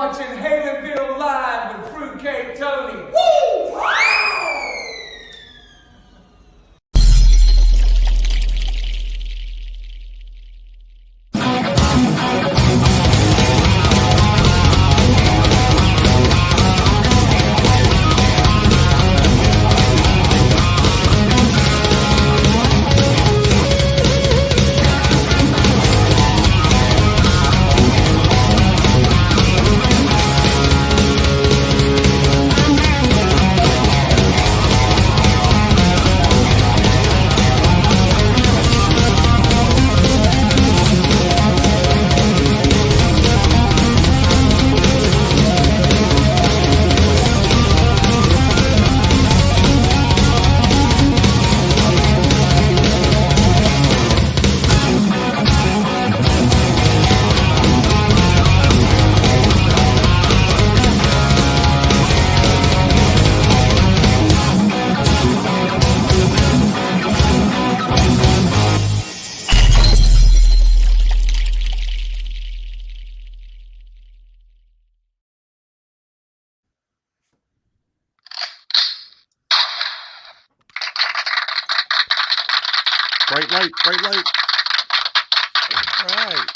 watching HALENVILLE Live with Fruitcake Tony. Woo! Wow! Bright light, bright light. All right.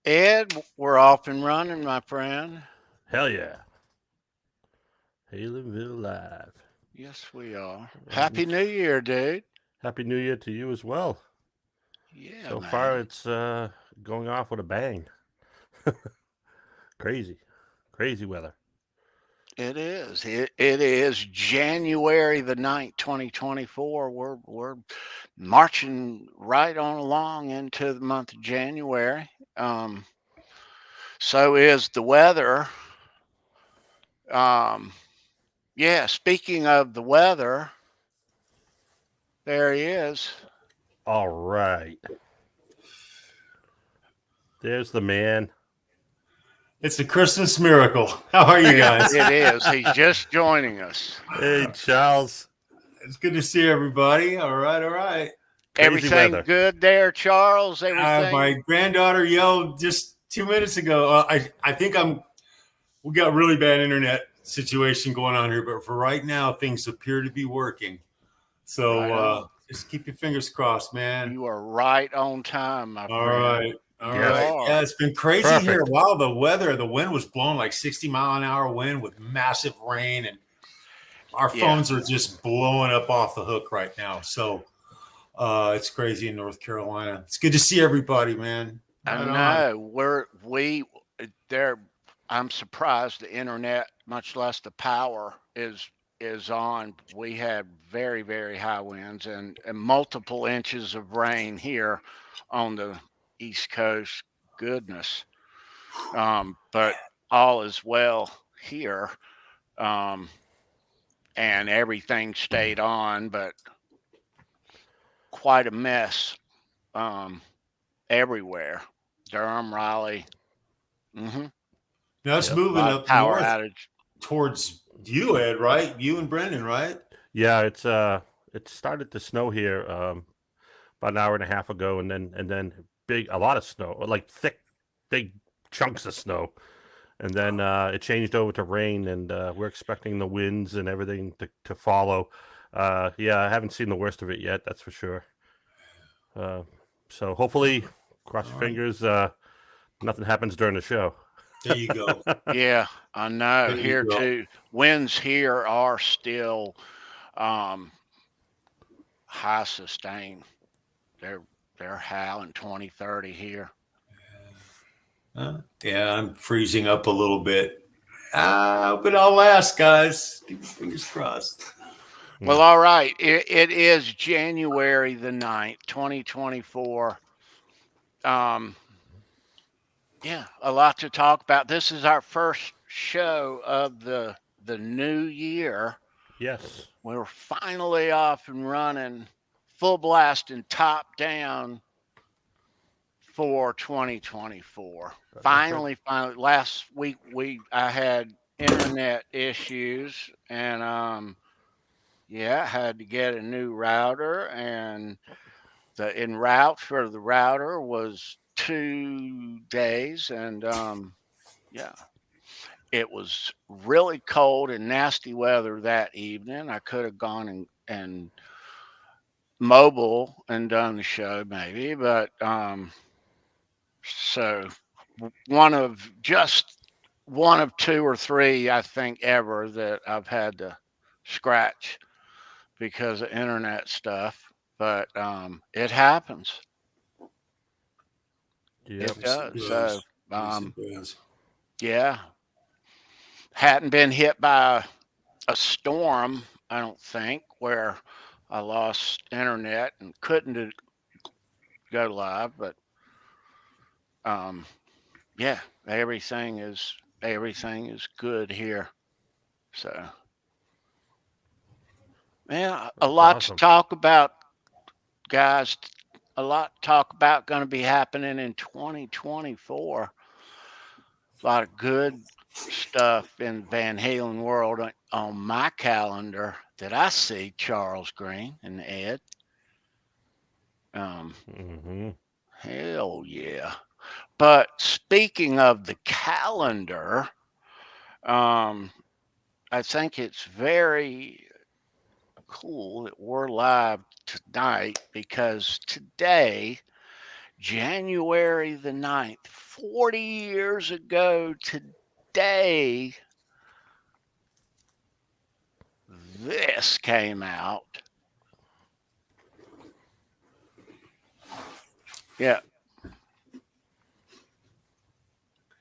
Ed, we're off and running, my friend. Hell yeah. HALENVILLE Live. Yes, we are. Happy New Year, dude. Happy New Year to you as well. Yeah, So man. far, it's going off with a bang. Crazy weather. It is. It is January the 9th, 2024. We're marching right on along into the month of January. So is the weather. Yeah, speaking of the weather, there he is. All right. There's the man. It's a Christmas miracle. How are you guys? It is. He's just joining us. Hey, Charles. It's good to see everybody. All right. Crazy Everything weather. good there, Charles? Everything? My granddaughter yelled just 2 minutes ago. I think we got a really bad internet situation going on here, but for right now, things appear to be working. So just keep your fingers crossed, man. You are right on time, my All friend. right. Yeah, it's been crazy here. Wow, the wind was blowing like 60-mile-an-hour wind with massive rain, and our phones are just blowing up off the hook right now. So it's crazy in North Carolina. It's good to see everybody, man. I know. I'm surprised the internet, much less the power, is on. We had very, very high winds and multiple inches of rain here on the East Coast. Goodness. But all is well here. And everything stayed on, but quite a mess everywhere. Durham, Raleigh. Now it's moving up power north outage towards you, Ed, right? You and Brendan, right? Yeah, it started to snow here about an hour and a half ago, and then a lot of snow, like thick, big chunks of snow, and then it changed over to rain, and we're expecting the winds and everything to follow. Yeah, I haven't seen the worst of it yet, that's for sure. So hopefully, cross your fingers, nothing happens during the show. There you go. Yeah, I know. Here too. Winds here are still high sustained. They're howling 20, 30 here. Yeah, I'm freezing up a little bit. But I'll last, guys. Keep your fingers crossed. Well, all right. It is January the 9th, 2024. Yeah, a lot to talk about. This is our first show of the new year. Yes. We're finally off and running, full blast and top down for 2024. Finally, last week I had internet issues, and I had to get a new router, and the en route for the router was 2 days, and Yeah. It was really cold and nasty weather that evening. I could have gone and mobile and done the show maybe, but so one of two or three I think ever that I've had to scratch because of internet stuff. But it happens. Yep. It does. Yes, So it does. yeah. Hadn't been hit by a storm, I don't think, where I lost internet and couldn't go live, but yeah, everything is good here. So yeah, a That's lot awesome. to talk about, guys. A lot to talk about going to be happening in 2024. A lot of good stuff in Van Halen world on my calendar that I see, Charles Greene and Ed. Hell yeah. But speaking of the calendar, I think it's very cool that we're live tonight because today, January the 9th, 40 years ago today, this came out. Yeah.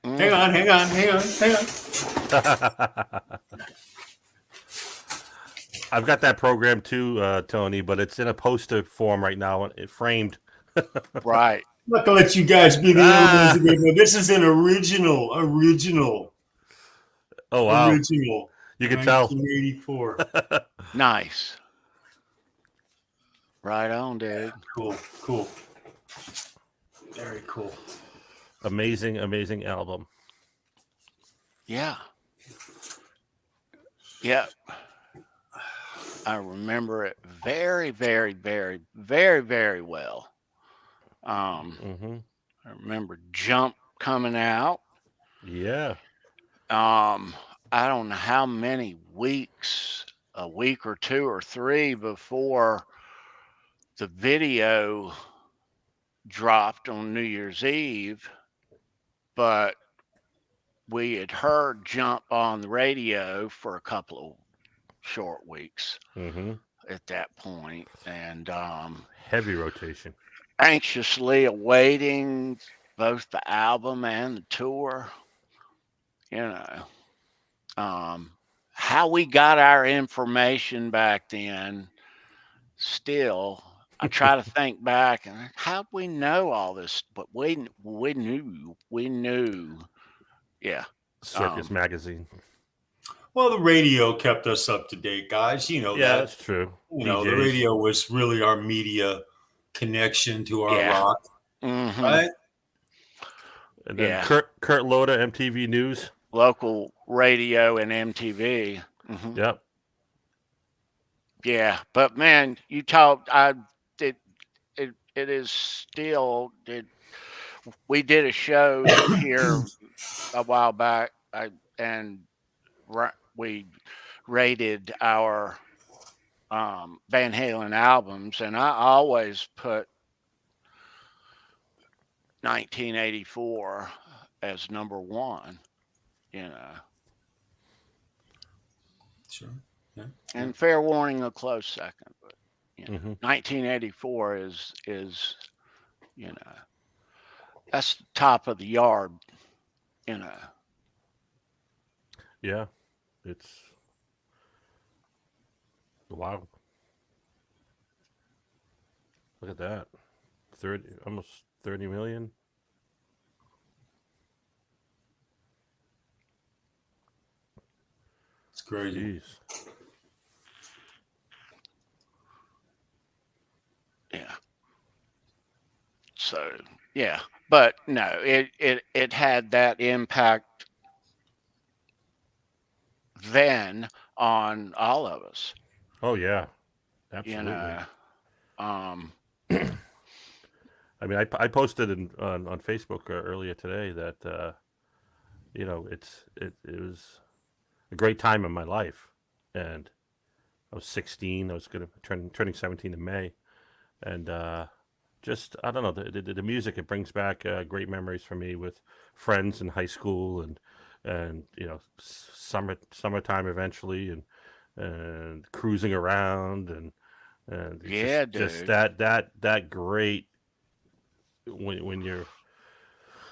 Hang on. I've got that program too, Tony, but it's in a poster form right now. It framed. Right. I'm not gonna let you guys be the only ones again. No, this is an original. Oh wow! Original. You can tell. 1984. Nice. Right on, dude. Cool. Very cool. Amazing album. Yeah. Yeah. I remember it very, very, very, very, very well. I remember Jump coming out. Yeah. I don't know how many weeks, a week or two or three before the video dropped on New Year's Eve, but we had heard Jump on the radio for a couple of short weeks at that point, and heavy rotation. Anxiously awaiting both the album and the tour. You know, how we got our information back then. Still, I try to think back and how'd we know all this? But we knew. Yeah. Circus Magazine. Well, the radio kept us up to date, guys. You know that. That's true. You know, the radio was really our media connection to our rock, right? And then Kurt Loder, MTV News, local radio, and MTV. Yep. Yeah, but man, you talked. It is still. We did a show here a while back, and we rated our Van Halen albums, and I always put 1984 as number one. You know. Sure. Yeah. And fair warning, a close second, but 1984 is you know, that's the top of the yard. You know. Yeah, it's wow. Look at that, almost 30 million. It's crazy. Jeez. Yeah. So yeah, but no, it had that impact then on all of us. Oh yeah, absolutely. You know, I mean, I posted on Facebook earlier today that you know, it was a great time in my life, and I was 16. I was gonna turning 17 in May, and just I don't know the music. It brings back great memories for me with friends in high school and you know summertime eventually and cruising around and it's Yeah, just dude. that great when you're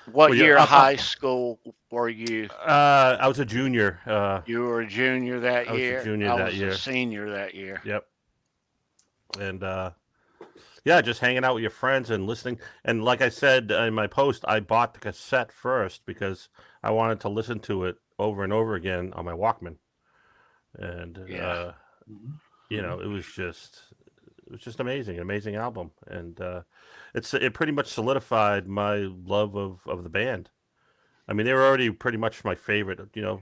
What when you're year of high up. school were you? I was a junior. You were a junior that I was a year. junior I that was a year. senior that year. Yep. And yeah, just hanging out with your friends and listening. And like I said in my post, I bought the cassette first because I wanted to listen to it over and over again on my Walkman. And Yeah. you know, it was just amazing, amazing album. And it pretty much solidified my love of the band. I mean, they were already pretty much my favorite, you know.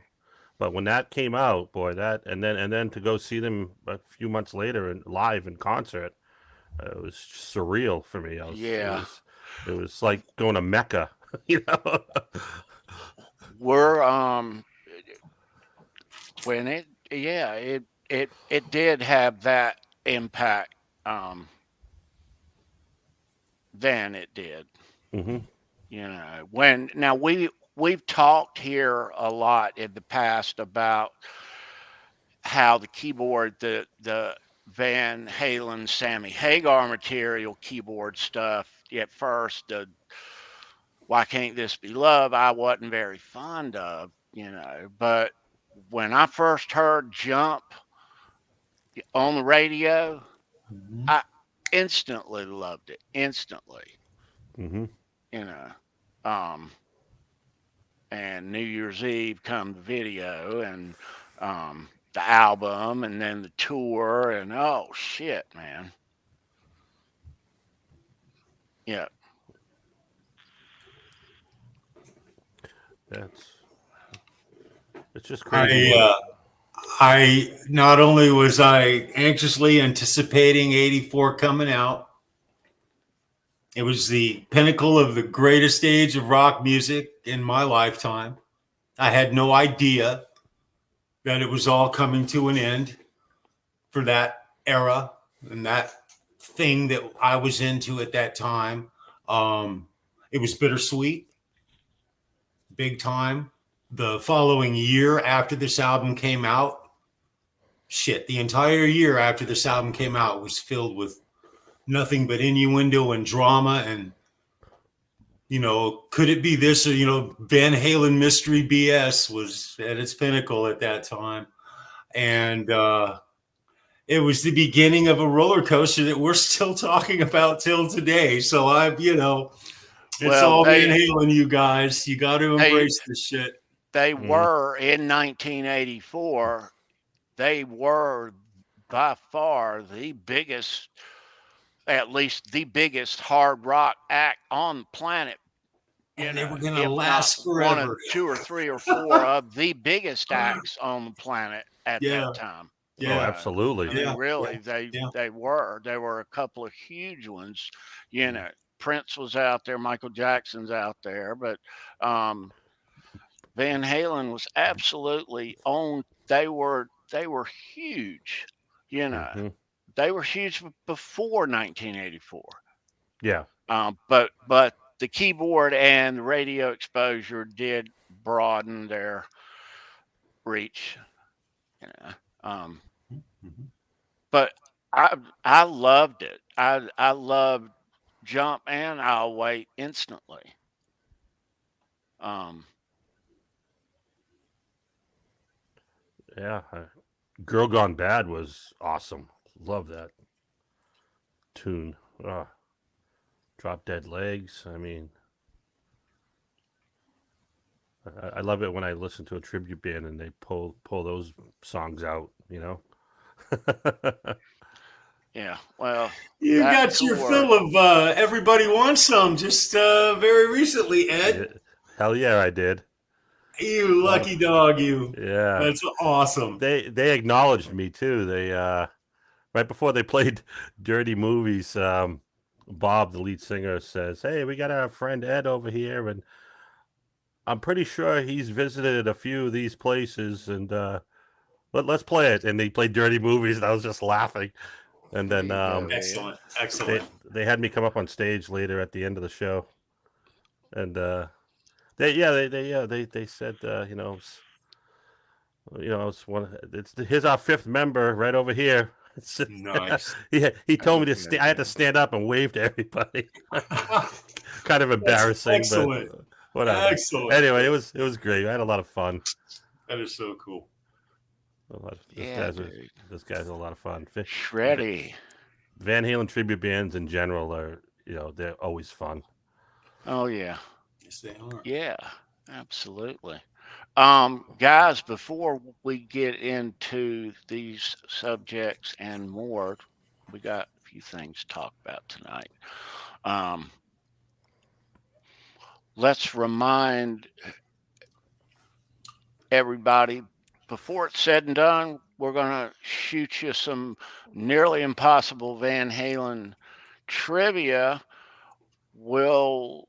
But when that came out, boy, that and then to go see them a few months later and live in concert, it was surreal for me. Yeah. It was like going to Mecca, you know. We're when it yeah, it did have that impact. Um then it did. hmm You know, when now we've talked here a lot in the past about how the keyboard, the Van Halen, Sammy Hagar material keyboard stuff at first, the Why Can't This Be Love, I wasn't very fond of, you know. But when I first heard Jump on the radio, Mhm. I instantly loved it. Instantly, hmm you know. Um, and New Year's Eve come the video and the album and then the tour and oh shit, man. Yeah. That's it's just crazy I when I not only was I anxiously anticipating '84 coming out, it was the pinnacle of the greatest age of rock music in my lifetime. I had no idea that it was all coming to an end for that era and that thing that I was into at that time. Um, it was bittersweet, big time. The following year after this album came out, shit, the entire year after this album came out was filled with nothing but innuendo and drama and could it be this or Van Halen mystery BS was at its pinnacle at that time. And it was the beginning of a roller coaster that we're still talking about till today. So it's Well, all Van Halen, you guys. You got to they embrace this shit. they mm, were in 1984. They were by far the biggest, at least the biggest hard rock act on the planet. You And they know, were going to if not last one of forever. two or three or four of the biggest acts on the planet at Yeah. that time. oh, Yeah. absolutely. I mean, Yeah. really, Yeah. they were. There were a couple of huge ones. You Mm. know, Prince was out there, Michael Jackson's out there, but um, Van Halen was absolutely on. They were huge. You know, hmm they were huge before 1984. Yeah. But the keyboard and the radio exposure did broaden their reach. You know, Mhm. but I loved it. I loved Jump and I'll Wait instantly. Um, Yeah. Girl Gone Bad was awesome. Love that tune. Drop Dead Legs. I mean, I love it when I listen to a tribute band and they pull those songs out. You know. yeah, well, You that got your tour. fill of Everybody Wants Some just very recently, Yeah, Ed. hell yeah, I did. You A lot of lucky dog, you. yeah. That's awesome. They acknowledged me too. They right before they played Dirty Movies. Bob, the lead singer, says, "Hey, we got our friend Ed over here," and I'm pretty sure he's visited a few of these places, and let's play it. And they played Dirty Movies, and I was just laughing. And then excellent. they had me come up on stage later at the end of the show, and they said here's our fifth member right over here. Nice. He told me to I had to stand up and wave to everybody. Kind of embarrassing, excellent. But whatever. Excellent. Anyway, it was great. I had a lot of fun. That is so cool. This guy's a lot of fun. Shreddy. Van Halen tribute bands in general are, they're always fun. Oh yeah. Yes, they are. Yeah, absolutely. Guys, before we get into these subjects and more, we got a few things to talk about tonight. Let's remind everybody, before it's said and done, we're going to shoot you some nearly impossible Van Halen trivia. We'll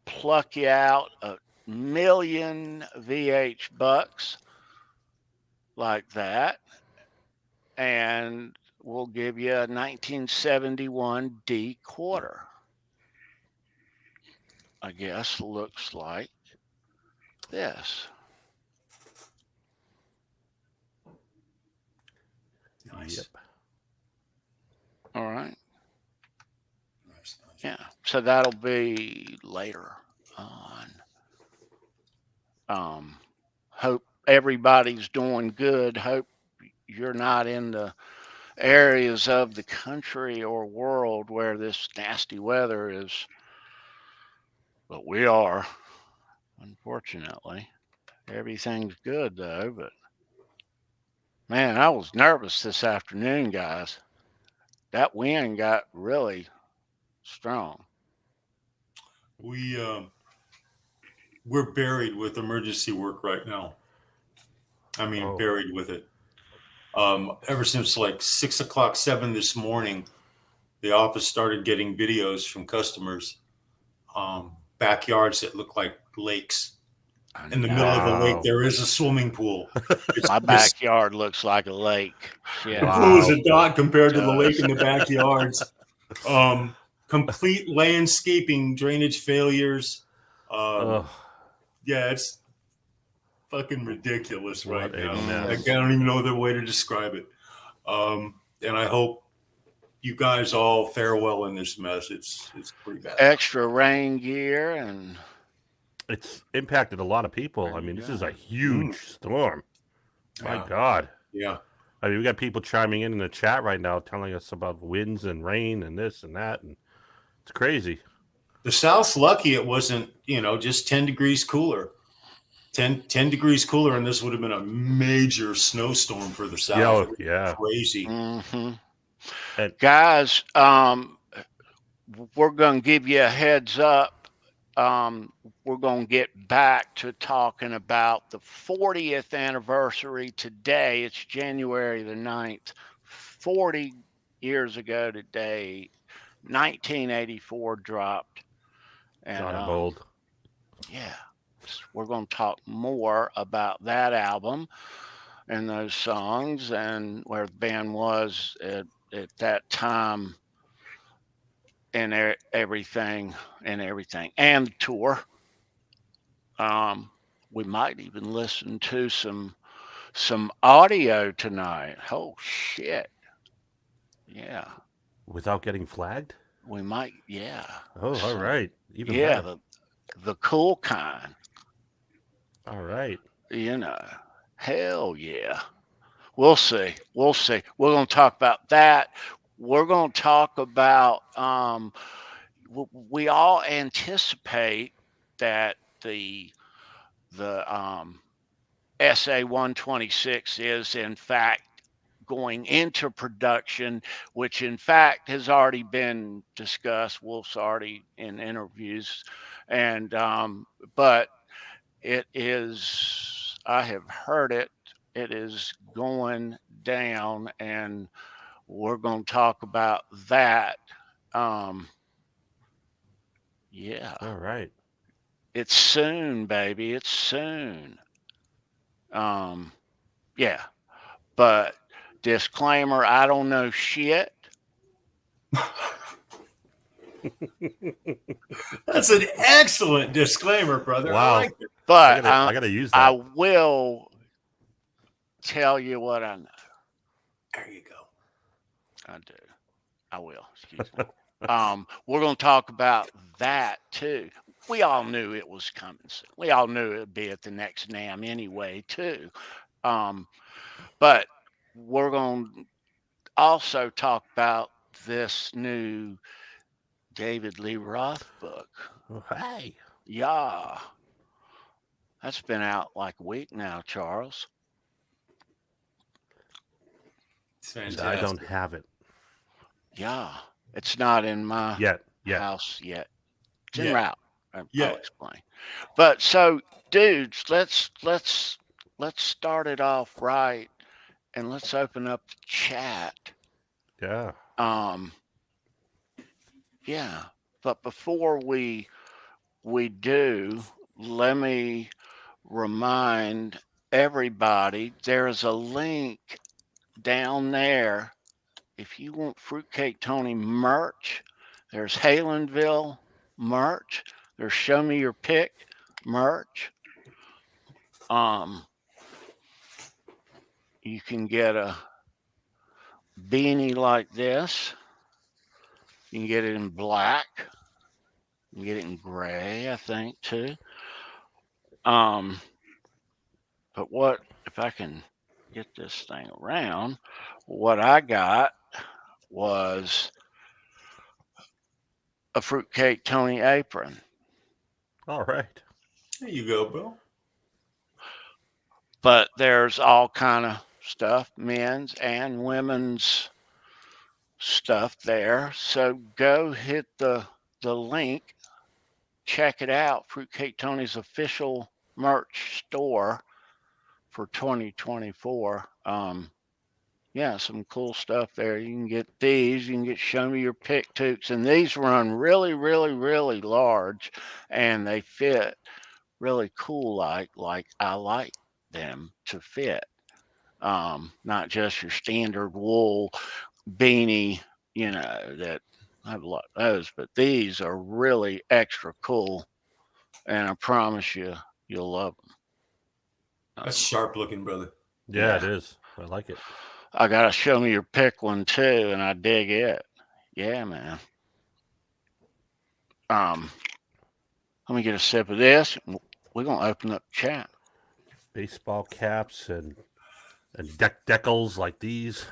pluck you out a million VH bucks like that, and we'll give you a 1971 D quarter. I guess looks like this. Nice. Yep. All right. Nice. Yeah. So that'll be later on. Hope everybody's doing good. Hope you're not in the areas of the country or world where this nasty weather is. But we are, unfortunately. Everything's good though, but man, I was nervous this afternoon, guys. That wind got really strong. We're buried with emergency work right now. I mean, buried with it. Ever since like 6 o'clock, 7 this morning, the office started getting videos from customers. Backyards that look like lakes. In the middle of the lake, there is a swimming pool. My backyard looks like a lake. Yeah. Cool as a dot compared to the lake in the backyards. Complete landscaping drainage failures. Yeah, it's fucking ridiculous right now. I don't even know the way to describe it. And I hope you guys all fare well in this mess. It's pretty bad. Extra rain gear, and it's impacted a lot of people. I mean, this is a huge storm. My God. Yeah. I mean, we got people chiming in the chat right now telling us about winds and rain and this and that, and it's crazy. The South's lucky it wasn't, just 10 degrees cooler. 10 degrees cooler, and this would have been a major snowstorm for the South. Yeah. Crazy. Mm-hmm. And guys, we're going to give you a heads up. We're going to get back to talking about the 40th anniversary today. It's January the 9th, 40 years ago today, 1984 dropped. And, John and Bold. Yeah. We're going to talk more about that album and those songs and where the band was at that time and everything and the tour. We might even listen to some audio tonight. Oh shit. Yeah. Without getting flagged? We might, yeah. Oh, all right. Even yeah, better. the cool kind. All right. Hell yeah. We'll see. We're going to talk about that. We're going to talk about, we all anticipate that the SA-126 is in fact going into production, which in fact has already been discussed. Wolf's already in interviews, and but it is, I have heard it is going down, and we're going to talk about that. Yeah. All right. It's soon, baby. It's soon. Yeah. But disclaimer, I don't know shit. That's an excellent disclaimer, brother. Wow. I like it. But I gotta use that. I will tell you what I know. There you go. I do. I will. Excuse me. We're going to talk about that too. We all knew it was coming soon. We all knew it would be at the next NAMM anyway too. But we're going to also talk about this new David Lee Roth book. Oh, hey. Yeah. That's been out like a week now, Charles. It's fantastic. I don't have it Yeah. It's not in my yet. house yet. It's en Yeah. route. I'll Yeah. explain. But so, dudes, let's start it off right, and let's open up the chat. Yeah. Yeah. But before we do, let me remind everybody there's a link down there. If you want Fruitcake Tony merch, there's HALENVILLE merch. There's Show Me Your Pick merch. You can get a beanie like this. You can get it in black. You can get it in gray, I think, too. But what if I can get this thing around? What I got was a Fruitcake Tony apron. All right. There you go, bro. But there's all kind of stuff, men's and women's stuff there. So go hit the link, check it out. Fruitcake Tony's official merch store for 2024. Yeah, some cool stuff there. You can get these. You can get Show Me Your Pick toques, and these run really, really, really large, and they fit really cool. Like I like them to fit. Not just your standard wool beanie, that I have a lot of those, but these are really extra cool, and I promise you, you'll love them. That's sharp looking, brother. Yeah, it is. I like it. I got to Show Me Your Pick one too, and I dig it. Yeah, man. Let me get a sip of this. We're going to open up chat. Baseball caps and decals like these.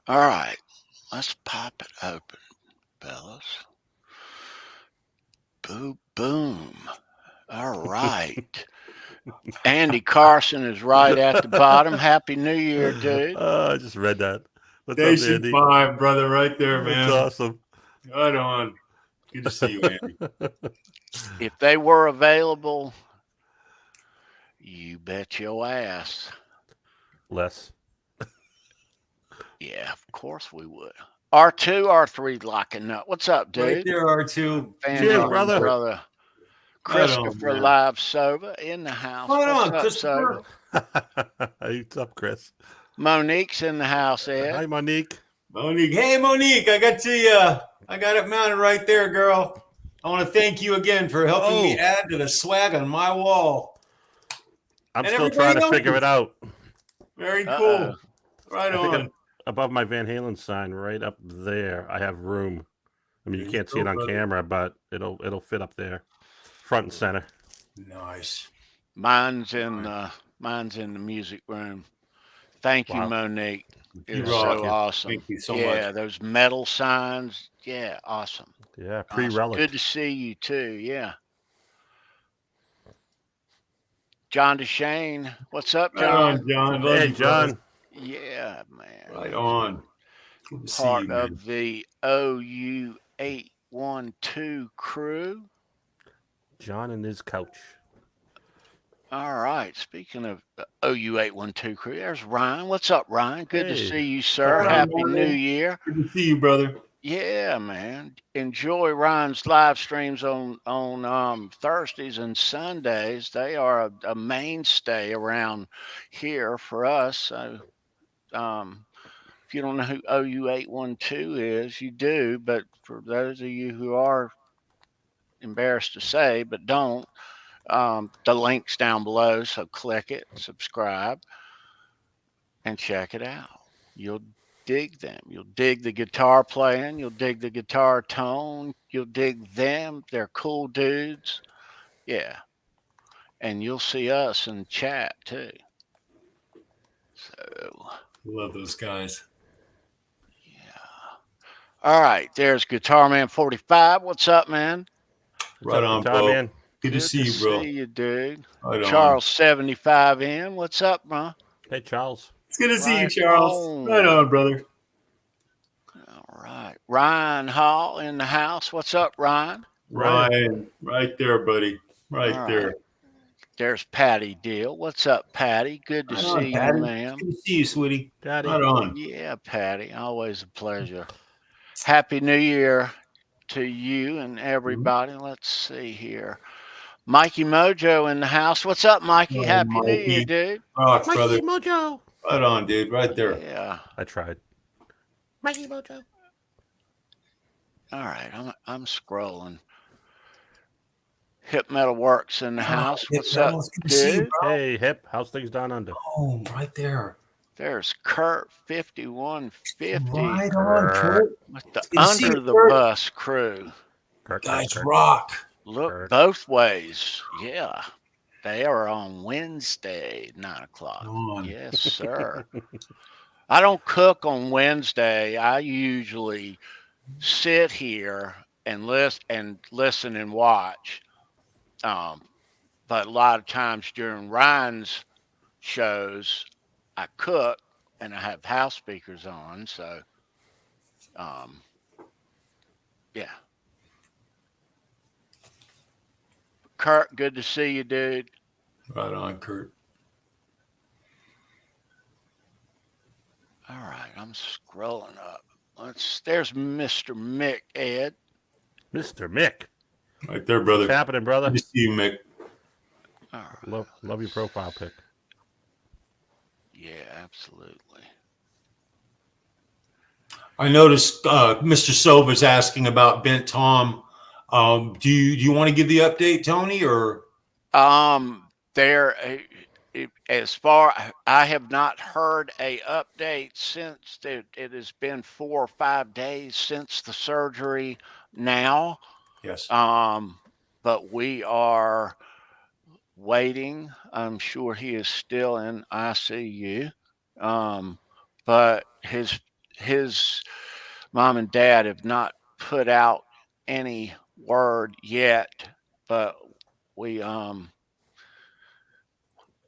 All right. Let's pop it open, fellas. Boo boom. All right. Andy Carson is right at the bottom. Happy New Year, dude. I just read that. What's up, Station Andy? 5, brother, right there, man. That's awesome. Right on. Good to see you, Andy. If they were available, you bet your ass. Less. Yeah, of course we would. R2, R3 locking up. What's up, dude? Right there, R2. Cheers, brother. Christopher man. Live Sova in the house. Right on, What's up, Christopher. Sova? What's up, Chris? Monique's in the house, Hi, Ed. Monique. Monique. Hey, Monique, I got it mounted right there, girl. I want to thank you again for helping me add to the swag on my wall. I'm And still trying to everybody figure knows. it out. Very cool. Right I think on. above my Van Halen sign, right up there, I have room. I mean, you can't see it on camera, but it'll fit up there, front and center. Nice. Mine's in the music room. Thank you, Monique. It's so awesome. Thank you so much. Yeah, those metal signs. Yeah, awesome. Yeah, pre-relic. Good to see you too. Yeah. John DeShane. What's up, John? Right on, John. Love Hey, you, John. brother. Yeah, man. Right on. Good to see Part you, man. of the OU 812 crew. John and his couch. All right. Speaking of the OU812 crew, there's Ryan. What's up, Ryan? Good to Hey. see you, sir. Ryan? Happy New Year. Good to see you, brother. Yeah, man. Enjoy Ryan's live streams on Thursdays and Sundays. They are a mainstay around here for us. So, if you don't know who OU812 is, you do. But for those of you who are embarrassed to say but don't, the link's down below. So click it, subscribe, and check it out. You'll dig them. You'll dig the guitar playing. You'll dig the guitar tone. You'll dig them. They're cool dudes. Yeah. And you'll see us in chat too. So, Love those guys. yeah. All right. There's Guitar Man 45. What's up, man? Right on, Guitar bro. Man? Good to see you, bro. See you, dude. Right on. Charles 75N. What's up, bro? Hey, Charles. It's good to see you, Right Charles. on. Right on, brother. All right. Ryan Hall in the house. What's up, Ryan? Ryan, right there, buddy. Right All there. right. There's Patty Deal. What's up, Patty? Good to Right on, see you, Patty. ma'am. Good to see you, sweetie. Daddy. Right on. Yeah, Patty. Always a pleasure. Happy New Year to you and everybody. Let's see here. Mikey Mojo in the house. What's up, Mikey? Oh, Happy New Mikey. Year, dude. Rock, brother. Mikey Mojo. Right on, dude. Right there. Yeah. I tried. Mikey Mojo. All right. I'm scrolling. Hip Metal Works in the house. What's up, Good to see you, dude? bro. Hey, Hip. How's things down under? Oh, right there. There's Kurt 5150 Right on, Kurt. with the Good to see Under you, the Kurt. Bus crew. Kirk, Guys, Kirk. rock. Look Kurt. both ways. Yeah. They are on Wednesday, 9 o'clock. On. Yes, sir. I don't cook on Wednesday. I usually sit here and listen and watch. But a lot of times during Ryan's shows, I cook and I have house speakers on. So, yeah. Kurt, good to see you, dude. Right on, Kurt. All right, I'm scrolling up. There's Mr. Mick Ed. Mr. Mick. Right there, brother. What's happening, brother? Good to see you, Mick. All right. Love your profile pic. Yeah, absolutely. I noticed Mr. Silva's asking about Bent Tom. Do you want to give the update, Tony, or? As far I have not heard a update since it has been 4 or 5 days since the surgery now. Yes. But we are waiting. I'm sure he is still in ICU. But his mom and dad have not put out any word yet, but we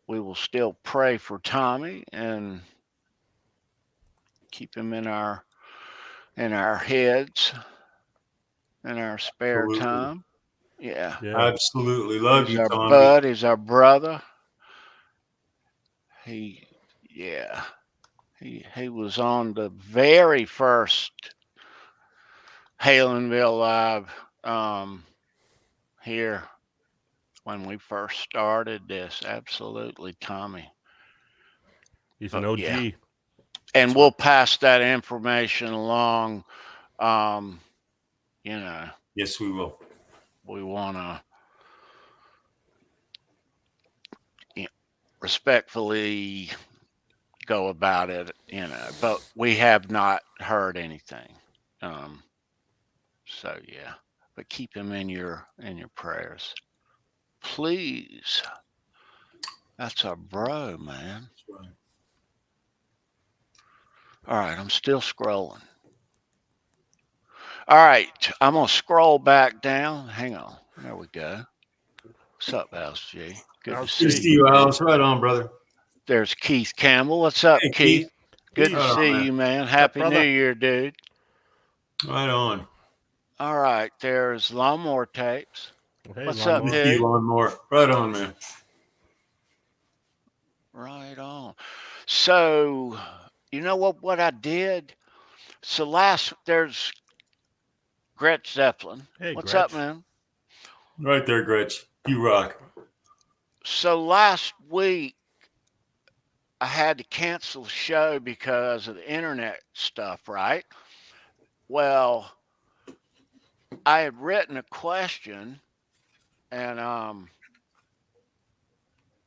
will still pray for Tommy and keep him in our heads in our spare Absolutely. time. Yeah. Absolutely. Love He's you, our Tommy. bud, he's our brother. He was on the very first HALENVILLE Live here when we first started this. Absolutely, Tommy. He's an OG. Yeah. And we'll pass that information along. Yes, we will. We want to respectfully go about it, but we have not heard anything. So yeah, but keep him in your prayers, please. That's our bro, man. That's right. All right, I'm still scrolling. All right, I'm gonna scroll back down. Hang on, there we go. What's up, LG? Good to see you, Alice. Right on, brother. There's Keith Campbell. What's up, Hey, Keith? Good Right to on, see man. you, man. Happy brother? New Year, dude. Right on. All right, there's Lawnmower Tapes. Hey, What's up, Lawnmower. dude? See you on more. Right on, man. Right on. So, you know what I did? So there's Gretch Zeppelin. Hey, What's up, Gretch. man? Right there, Gretch. You rock. So last week I had to cancel the show because of the internet stuff, right? Well, I had written a question, and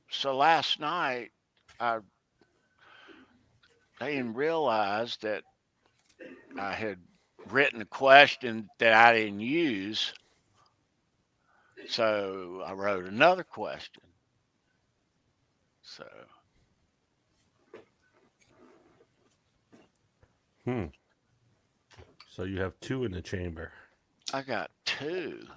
so last night I didn't realize that I had written a question that I didn't use. So I wrote another question. So So you have 2 in the chamber. I got 2.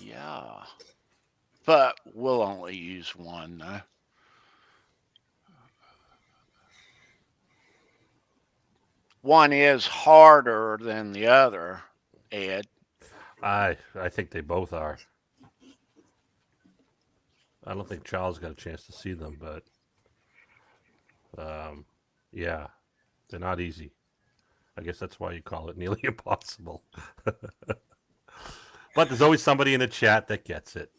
Yeah. But we'll only use one, though. One is harder than the other, Ed. I think they both are. I don't think Charles got a chance to see them, but yeah, they're not easy. I guess that's why you call it nearly impossible. But there's always somebody in the chat that gets it.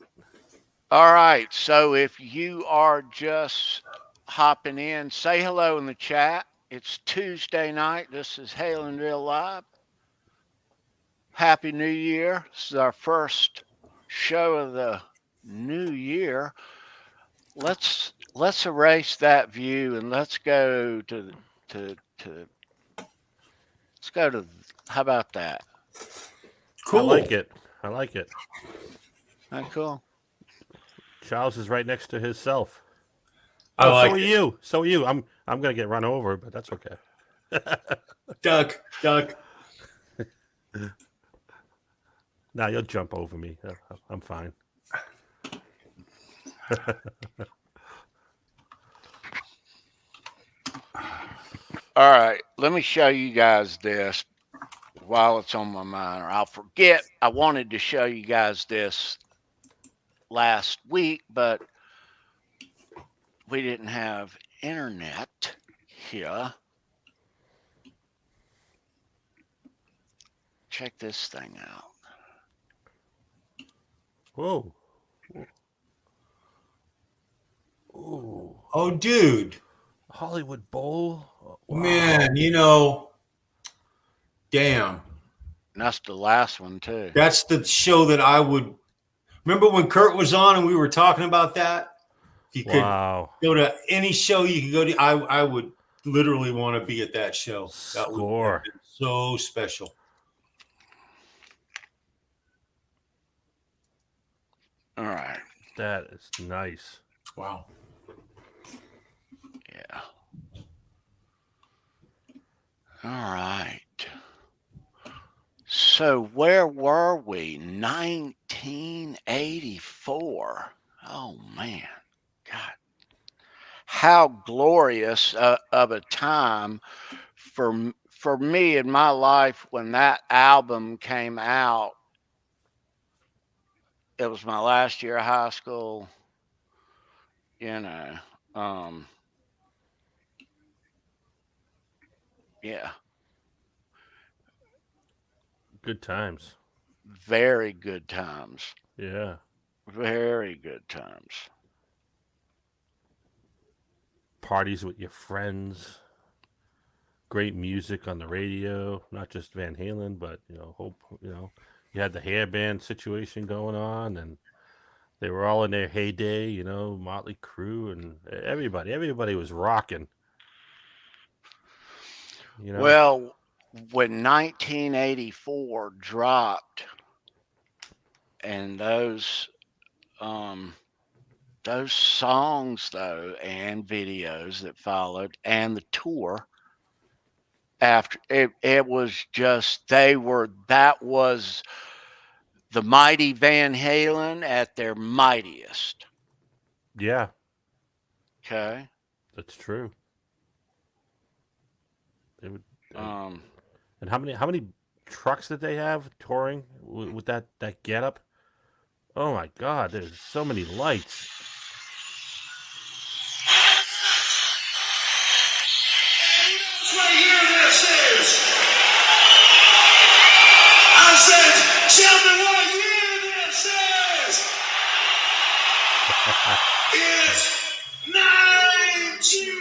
All right. So if you are just hopping in, say hello in the chat. It's Tuesday night. This is HALENVILLE Live. Happy New Year. This is our first show of the new year. Let's erase that view and let's go to how about that? Cool. I like it. That cool? Charles is right next to himself. I Oh, like so are it. you. So are you. I'm gonna get run over, but that's okay. Duck. Nah, you'll jump over me. I'm fine. All right, let me show you guys this while it's on my mind, or I'll forget. I wanted to show you guys this last week, but we didn't have internet here. Check this thing out. Whoa. Ooh. Oh, dude. Hollywood Bowl. Wow. Man, damn. And that's the last one too. That's the show that I would remember when Kurt was on and we were talking about that. If you could go to any show you could go to, I would literally want to be at that show. That would have been so special. All right. That is nice. Wow. Yeah. All right. So where were we? 1984. Oh man, God, how glorious of a time for me in my life when that album came out. It was my last year of high school. Yeah. Good times. Very good times. Yeah. Very good times. Parties with your friends. Great music on the radio, not just Van Halen, but you had the hair band situation going on, and they were all in their heyday. Motley Crue and everybody was rocking. Well, when 1984 dropped, and those songs though, and videos that followed, and the tour after it was just that was the mighty Van Halen at their mightiest. Yeah. Okay. That's true. They would. And how many trucks did they have touring with that getup? Oh my God, there's so many lights. Right here, this is. I said, tell me what year this is. It's 19.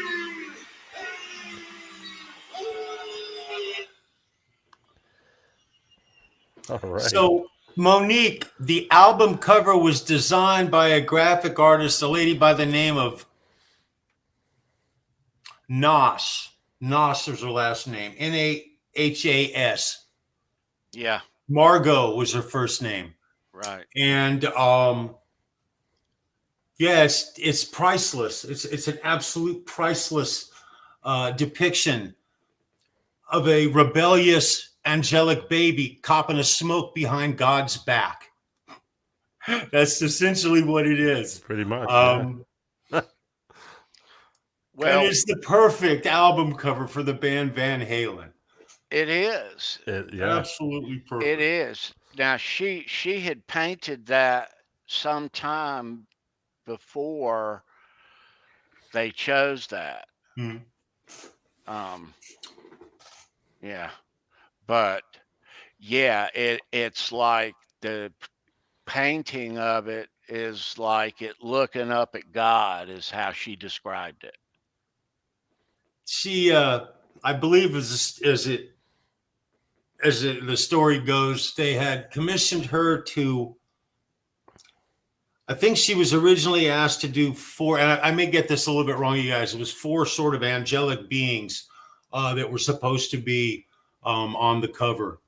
All right. So, Monique, the album cover was designed by a graphic artist, a lady by the name of Nas. Nas is her last name. Nahas. Yeah, Margot was her first name. right. And yeah, it's priceless. It's an absolute priceless depiction of a rebellious angelic baby copping a smoke behind God's back. That's essentially what it is. Pretty much. And Well, it's the perfect album cover for the band Van Halen. it is. Yeah. Absolutely perfect. It is. Now she had painted that sometime before they chose that. Mhm. Yeah. But yeah, it's like the painting of it is like it looking up at God is how she described it. She, I believe, the story goes, they had commissioned her to. I think she was originally asked to do 4, and I may get this a little bit wrong, you guys. It was 4 sort of angelic beings that were supposed to be on the cover,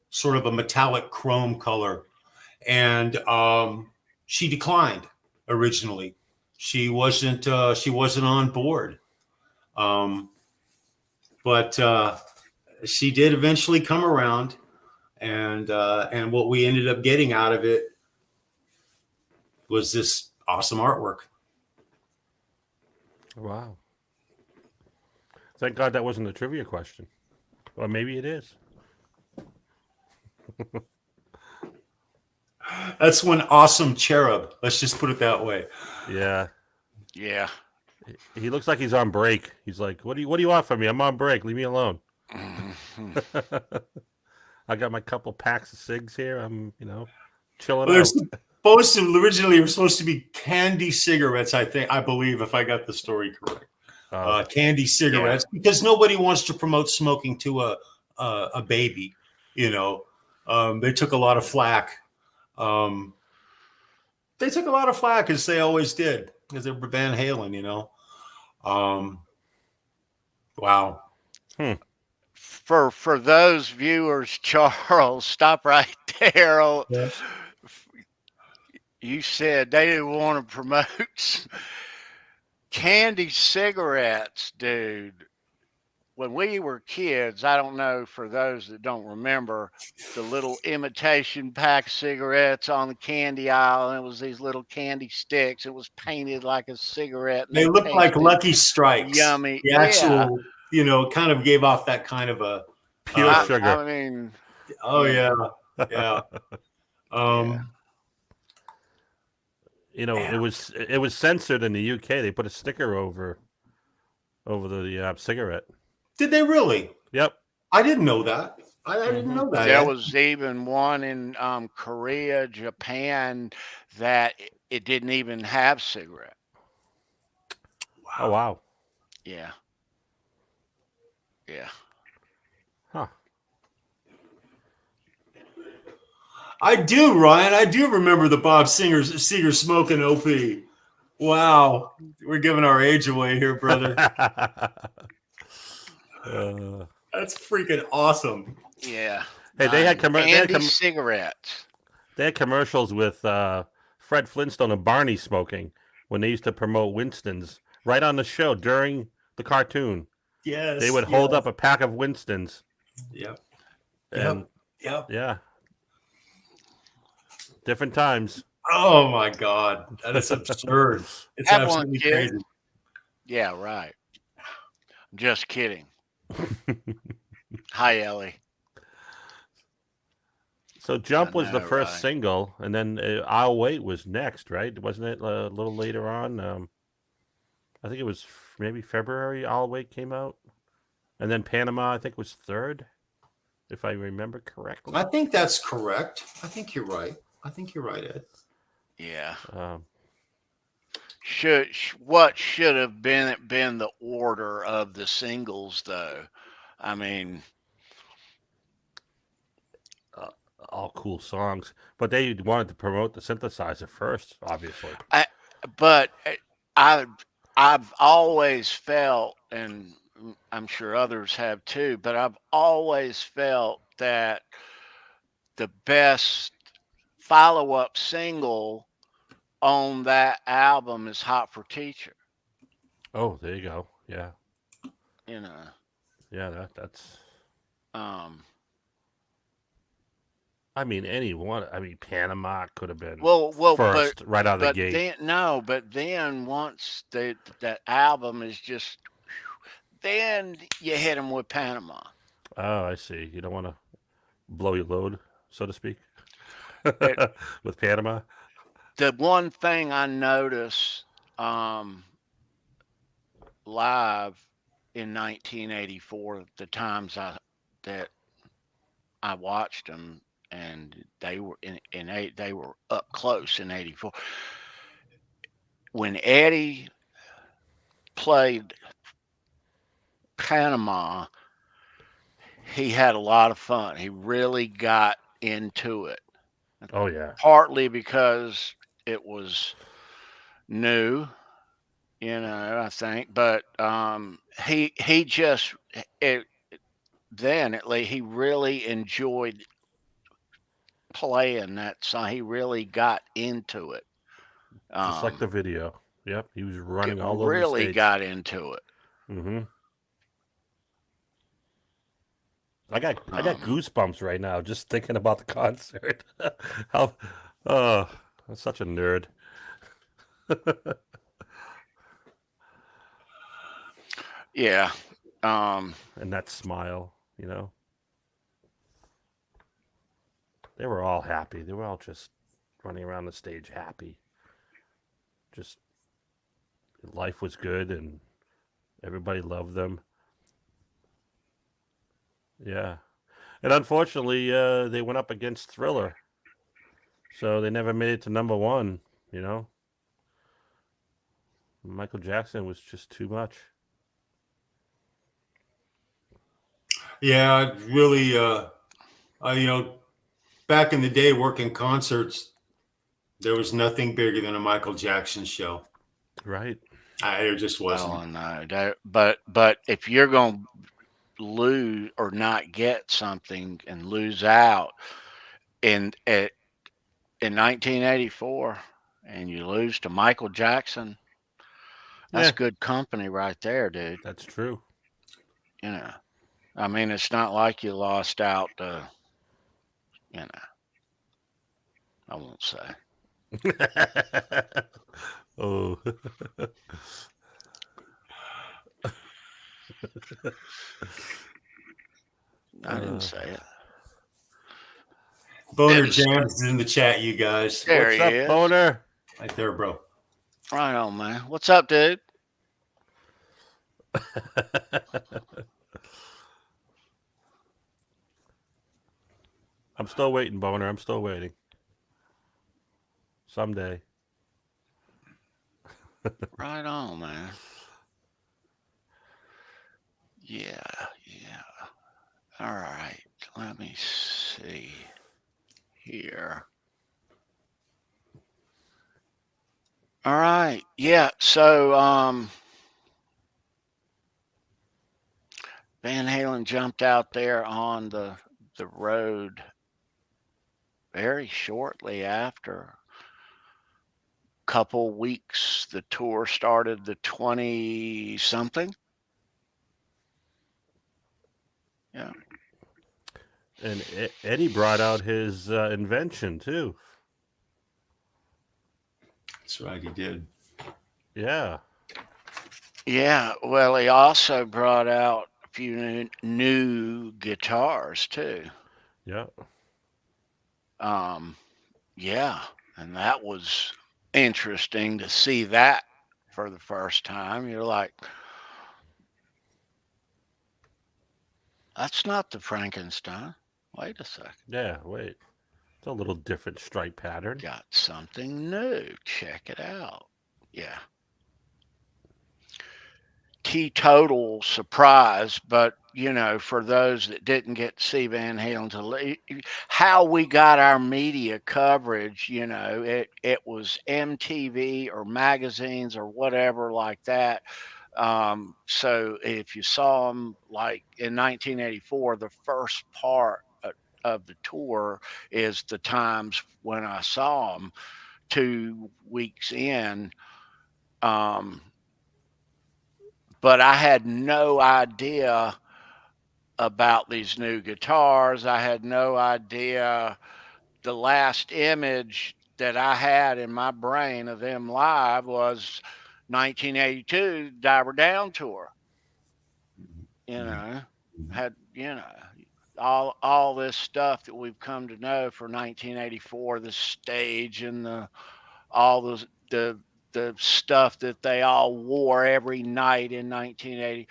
sort of a metallic chrome color, and she declined originally. She wasn't on board. But she did eventually come around, and what we ended up getting out of it was this awesome artwork. Wow. Thank God that wasn't a trivia question. Or maybe it is. That's one awesome cherub. Let's just put it that way. Yeah. Yeah. He looks like he's on break. He's like, "What do you want from me? I'm on break. Leave me alone." I got my couple packs of cigs here. I'm, chilling Well, out. originally were supposed to be candy cigarettes, I believe, if I got the story correct. Candy cigarettes, because nobody wants to promote smoking to a baby. They took a lot of flack. They took a lot of flack, as they always did, because they were Van Halen. Wow. For those viewers, Charles, stop right there. Yeah. You said they didn't want to promote candy cigarettes, dude. When we were kids, I don't know, for those that don't remember, the little imitation pack cigarettes on the candy aisle, and it was these little candy sticks. It was painted like a cigarette. And They looked like Lucky Strikes. Yummy. The actual, kind of gave off that kind of a pure sugar. I mean, oh yeah. It was censored in the UK. They put a sticker over the cigarette. Did they really? Yep. I didn't know that. I didn't know that. There was even one in Korea, Japan, that it didn't even have cigarette. Wow. Oh, wow. Yeah. Yeah. Huh. I do, Ryan. I do remember the Bob Seger smoking OP. Wow. We're giving our age away here, brother. That's freaking awesome. Yeah. Hey, they had cigarettes. They had commercials with Fred Flintstone and Barney smoking when they used to promote Winston's right on the show during the cartoon. Yes. They would hold up a pack of Winston's. Yep. And, Yep. Yeah. Different times. Oh my God. That is absurd. It's absolutely crazy. Yeah, right. Just kidding. Hi, Ellie. So Jump was the know, first right? single, and then I'll Wait was next, right? Wasn't it a little later on? I think it was maybe February I'll Wait came out. And then Panama, I think, was third, if I remember correctly. I think that's correct. I think you're right. Ed. Yeah. Um, What should have been the order of the singles, though? I mean, all cool songs, but they wanted to promote the synthesizer first, obviously. but I've always felt, and I'm sure others have too, but I've always felt that the best follow-up single on that album is Hot for Teacher. Oh, there you go. Yeah, You know, yeah. That's. um, I mean, any one. I mean, Panama could have been well, first right out of the but gate. then no, but then once that album is just, then you hit them with Panama. Oh, I see. You don't want to blow your load, so to speak, It, with Panama. the one thing I noticed live in 1984, the times that I watched them, and they were they were up close in '84. When Eddie played Panama, he had a lot of fun. He really got into it. Oh yeah. Partly because it was new, I think, but he just it then at least he really enjoyed playing that song. He really got into it. Just like the video. Yep, he was running all over the Really stage. got into it. Mm-hmm. I got goosebumps right now just thinking about the concert. How, oh, I'm such a nerd. Yeah. And that smile, they were all happy. They were all just running around the stage happy. Just life was good and everybody loved them. Yeah. And unfortunately, they went up against Thriller. So they never made it to number one, Michael Jackson was just too much. Yeah, really. Back in the day, working concerts, there was nothing bigger than a Michael Jackson show. Right. There just wasn't. Oh no, but if you're gonna lose or not get something and lose out in 1984, and you lose to Michael Jackson, that's good company right there, dude. That's true. I mean, it's not like you lost out to, I won't say. Oh. I didn't say it. Boner Jams is in the chat, you guys. There What's he up, is. Boner? Right there, bro. Right on, man. What's up, dude? I'm still waiting, Boner. I'm still waiting. Someday. Right on, man. Yeah. All right. Let me see here. All right. Yeah. So, Van Halen jumped out there on the road very shortly after. Couple weeks, the tour started the 20-something. Yeah. And Eddie brought out his invention, too. That's right, he did. Yeah. Yeah, well, he also brought out a few new guitars, too. Yeah. Yeah, and that was interesting to see that for the first time. You're like, that's not the Frankenstein. Wait a second. Yeah, wait. It's a little different stripe pattern. Got something new. Check it out. Yeah. Teetotal surprise, but for those that didn't get to see Van Halen, how we got our media coverage, it was MTV or magazines or whatever like that. So if you saw them like in 1984, the first part of the tour is the times when I saw them 2 weeks in. But I had no idea about these new guitars. I had no idea. The last image that I had in my brain of them live was 1982 Diver Down tour. Had all this stuff that we've come to know for 1984, the stage and all those the stuff that they all wore every night in 1980.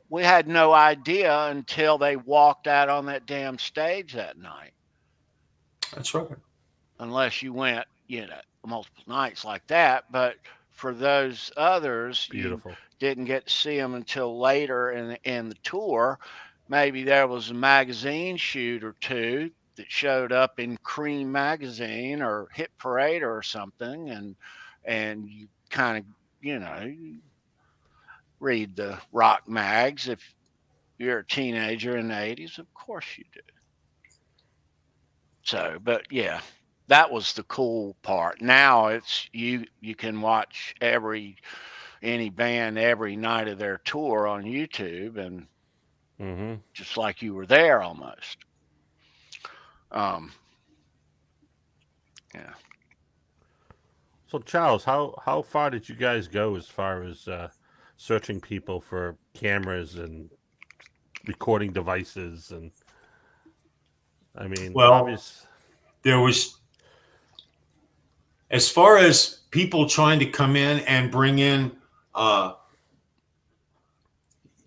We had no idea until they walked out on that damn stage that night. That's right. Unless you went, multiple nights like that. But for those others, Beautiful. You didn't get to see them until later in the tour. Maybe there was a magazine shoot or two that showed up in Cream magazine or Hit Parade or something, and you kind of, you read the rock mags if you're a teenager in the 80s. Of course you do. So, but yeah, that was the cool part. Now it's you can watch any band every night of their tour on YouTube, and just like you were there almost. Yeah. So Charles, how far did you guys go as far as searching people for cameras and recording devices? And I mean, well, there was, as far as people trying to come in and bring in, the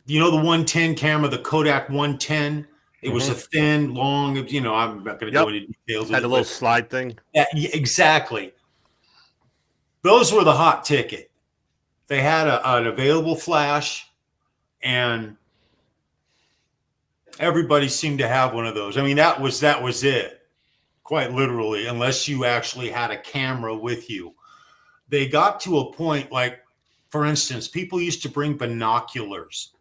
110 camera, the Kodak 110. It was a thin, long, I'm not going to go into details. Had a little slide thing. Yeah, exactly. Those were the hot ticket. They had an available flash, and everybody seemed to have one of those. I mean, that was it, quite literally, unless you actually had a camera with you. They got to a point, like, for instance, people used to bring binoculars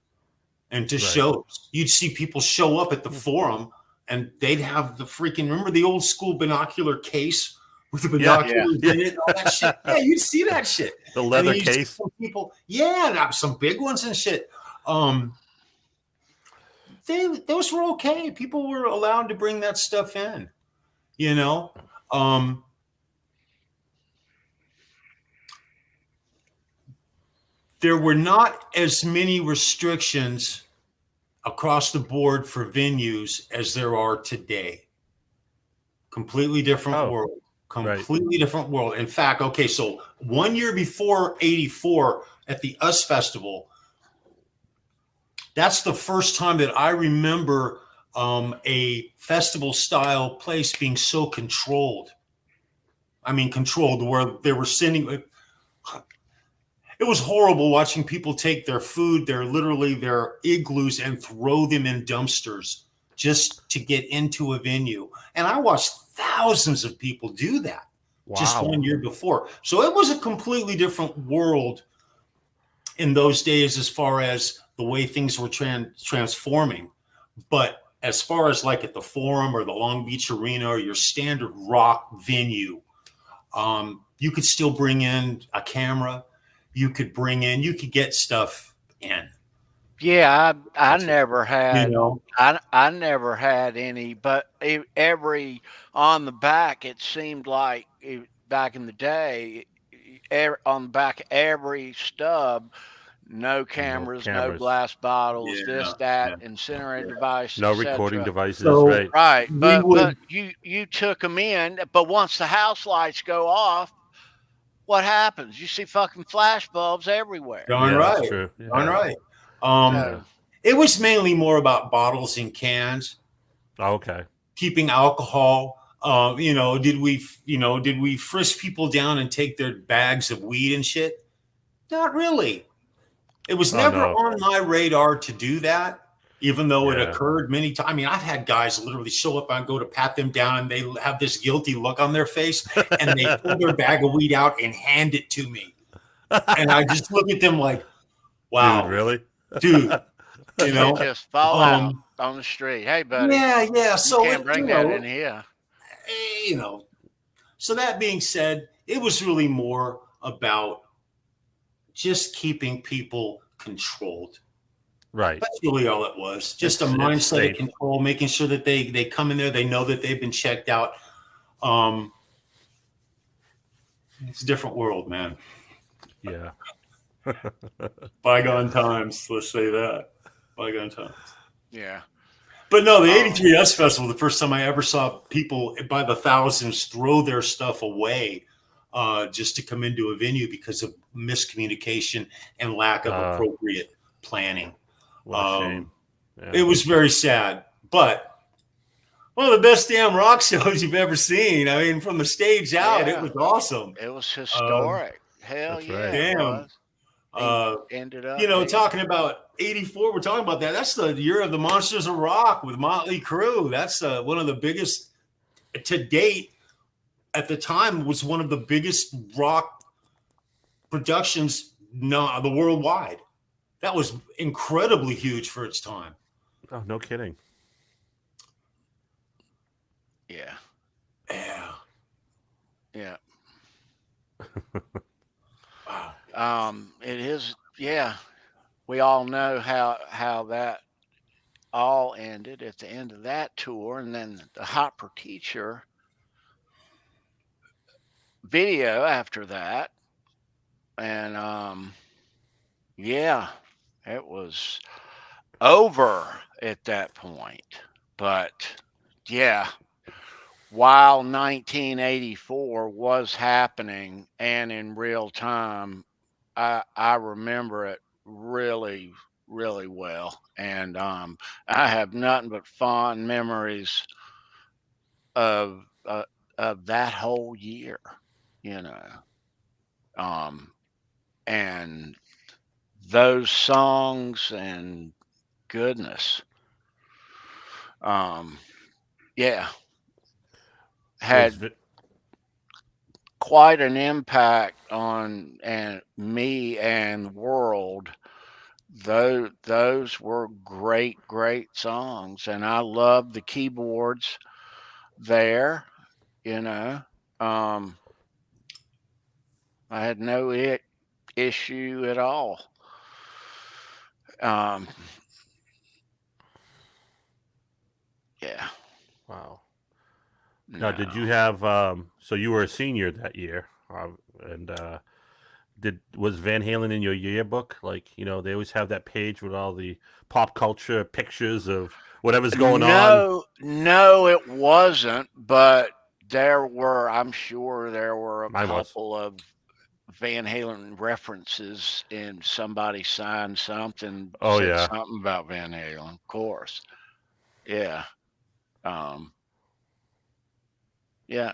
into shows. You'd see people show up at the Forum, and they'd have the freaking, remember the old school binocular case with the binoculars in it and all that shit? Yeah, you'd see that shit. The leather case. Some people, some big ones and shit. Those were okay. People were allowed to bring that stuff in, there were not as many restrictions across the board for venues as there are today. Completely different world. Completely different world. In fact, okay, so 1 year before 84 at the US Festival, that's the first time that I remember a festival style place being so controlled. I mean, controlled, where they were sending. It was horrible watching people take their food, their igloos, and throw them in dumpsters just to get into a venue. And I watched thousands of people do that just 1 year before. So it was a completely different world in those days as far as the way things were transforming. But as far as like at the Forum or the Long Beach Arena or your standard rock venue, you could still bring in a camera. You could get stuff in. Yeah, I never had, I never had any, but every on the back, it seemed like back in the day, on the back of every stub, No cameras, no cameras. glass bottles, Yeah, this, that, yeah. incinerator device, No recording etc. devices, So- right? Right, We but would- you took them in, but once the house lights go off, what happens? You see fucking flash bulbs everywhere. Darn Yeah, right. that's true. Darn Yeah. right. So, It was mainly more about bottles and cans, Oh, okay. keeping alcohol. Did we frisk people down and take their bags of weed and shit? Not really. It was Oh, never no. on my radar to do that, even though it Yeah. occurred many times. I mean, I've had guys literally show up and go to pat them down, and they have this guilty look on their face, and they pull their bag of weed out and hand it to me, and I just look at them like, "Wow, Dude, really? dude." You know, they just fall out on the street. Hey, buddy, yeah. you So can't bring that in here. So that being said, it was really more about just keeping people controlled. Right. That's really all it was. Just a It's mindset safe. of control, making sure that they come in there, they know that they've been checked out. It's a different world, man. Yeah. Bygone times, let's say that. Bygone times. Yeah. But no, the 83S Festival, the first time I ever saw people by the thousands throw their stuff away just to come into a venue because of miscommunication and lack of appropriate planning. What a shame. Yeah. It was very sad, but one of the best damn rock shows you've ever seen. I mean, from the stage out, Yeah. it was awesome. It was historic. Hell that's yeah. right. It Damn. was. Ended up. Talking about 84, we're talking about that. That's the year of the Monsters of Rock with Motley Crue. That's one of the biggest to date at the time, was one of the biggest rock productions the worldwide. That was incredibly huge for its time. Oh, no kidding. Yeah. Yeah. Yeah. Wow. It is. Yeah. We all know how that all ended at the end of that tour, and then the Hopper Teacher video after that, and yeah, it was over at that point. But yeah, while 1984 was happening and in real time, I remember it really, really well, and I have nothing but fond memories of that whole year, and those songs and goodness, yeah, had quite an impact on me and the world. Those were great songs, and I love the keyboards there. I had no issue at all. Yeah. Wow. No. Now, did you have? So you were a senior that year, and was Van Halen in your yearbook? Like, they always have that page with all the pop culture pictures of whatever's going on. No, it wasn't. But I'm sure there were a Mine was. couple of Van Halen references, and somebody signed something. Oh, said yeah. something about Van Halen, of course. Yeah. Yeah.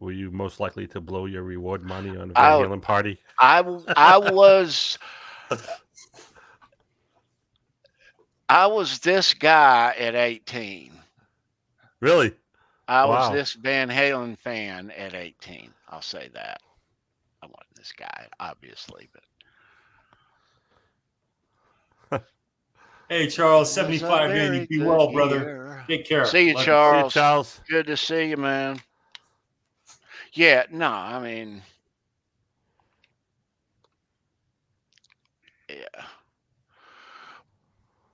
Were you most likely to blow your reward money on a Van Halen party? I was this guy at 18. Really? I was Wow. this Van Halen fan at 18. I'll say that. I wasn't this guy, obviously, but Hey, Charles, 75, man. You be well, brother. Year. Take care. See you, Love Charles. See you, Charles. Good to see you, man. Yeah, no, I mean, yeah.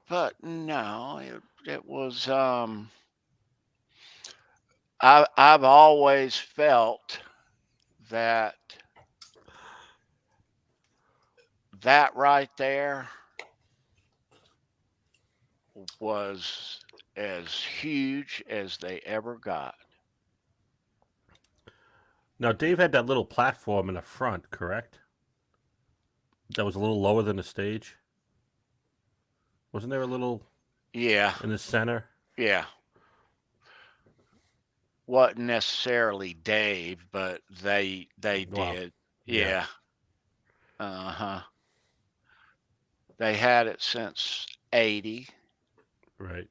But no, it was I've always felt that that right there was as huge as they ever got. Now, Dave had that little platform in the front, correct? That was a little lower than the stage. Wasn't there a little Yeah, in the center? yeah. Wasn't necessarily Dave, but they Well, did. yeah. Yeah. Uh-huh. They had it since 80. Right.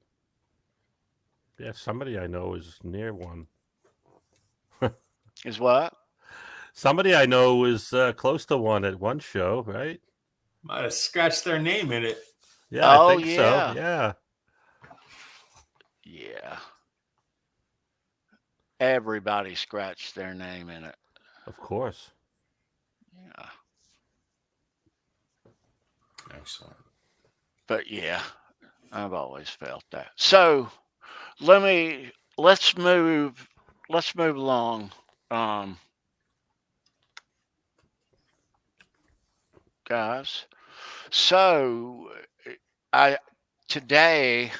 Yeah, somebody I know is near one. Is what? Somebody I know is close to one at one show, right? Might have scratched their name in it. Yeah, I Oh, think so. yeah. Yeah. Yeah. Everybody scratched their name in it. Of course. Yeah. Excellent. But yeah, I've always felt that. So let's move along. Guys. So I today,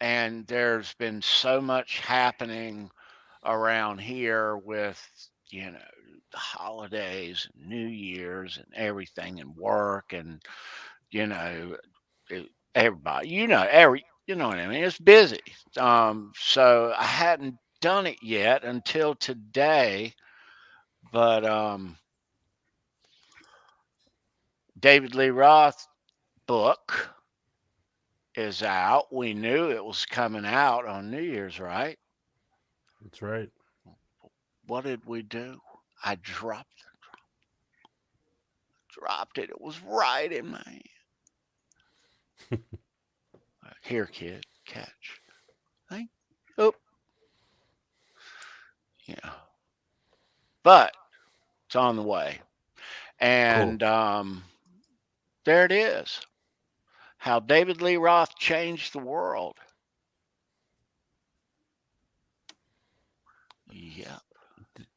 and there's been so much happening around here with, the holidays, and New Year's and everything, and work, and everybody, you know what I mean. It's busy. So I hadn't done it yet until today, but David Lee Roth book is out. We knew it was coming out on New Year's, right? That's right. What did we do? I dropped it. It was right in my hand. Here, kid, catch. Hey, oh, yeah. But it's on the way, and there it is. How David Lee Roth changed the world. Yep.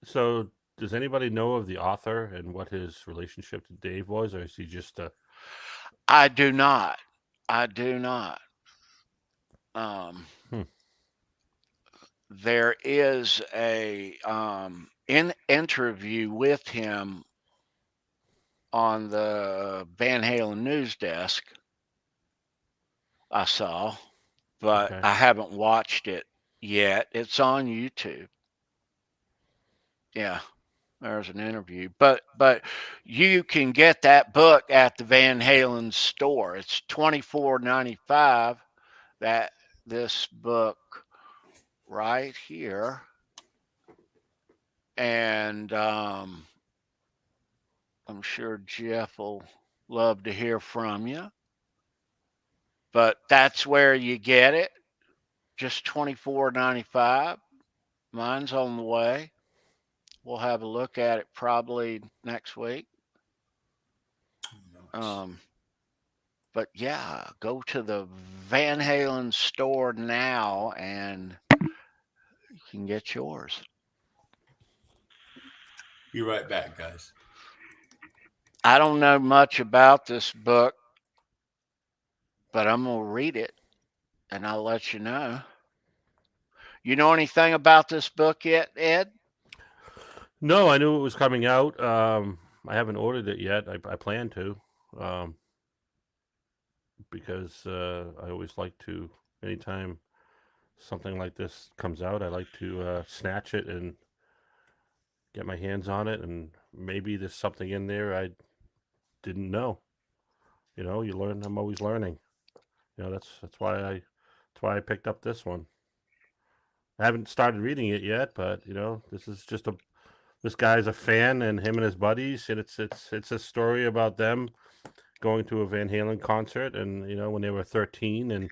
So, does anybody know of the author and what his relationship to Dave was, or is he just a? I do not. There is a interview with him on the Van Halen news desk I saw, but Okay. I haven't watched it yet. It's on YouTube. Yeah, there's an interview, but you can get that book at the Van Halen store. It's $24.95. That this book right here, and I'm sure Jeff will love to hear from you. But that's where you get it. Just $24.95. Mine's on the way. We'll have a look at it probably next week. But yeah, go to the Van Halen store now and you can get yours. Be right back, guys. I don't know much about this book, but I'm going to read it and I'll let you know. You know anything about this book yet, Ed? No, I knew it was coming out. I haven't ordered it yet. I plan to, because I always like to. Anytime something like this comes out, I like to snatch it and get my hands on it. And maybe there's something in there I didn't know. You learn. I'm always learning. That's why I picked up this one. I haven't started reading it yet, but this is just this guy's a fan, and him and his buddies, and it's a story about them going to a Van Halen concert, and when they were 13, and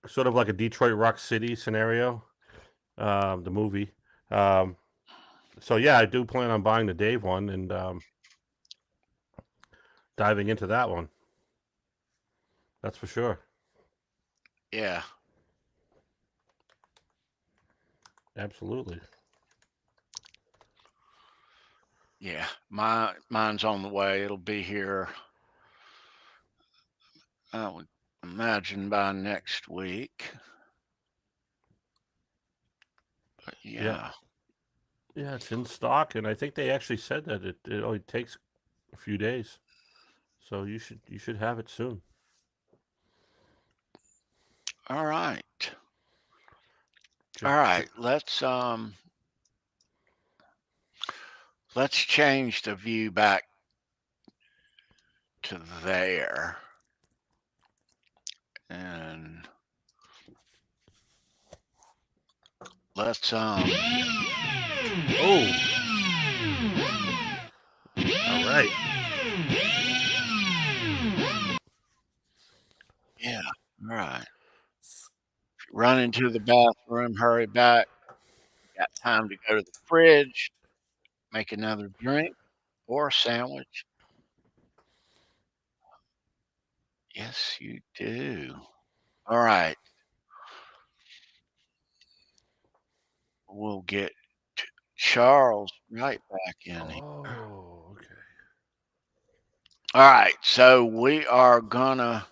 sort of like a Detroit Rock City scenario, the movie. So yeah, I do plan on buying the Dave one and diving into that one. That's for sure. Yeah. Absolutely. Yeah. Mine's on the way. It'll be here I would imagine by next week. But yeah. Yeah, it's in stock, and I think they actually said that it only takes a few days. So you should have it soon. All right. All right. Let's change the view back to there. And let's Oh. All right. Yeah. All right. Run into the bathroom, hurry back. Got time to go to the fridge, make another drink or a sandwich. Yes, you do. All right. We'll get Charles right back in here. Oh, okay. All right. So we're gonna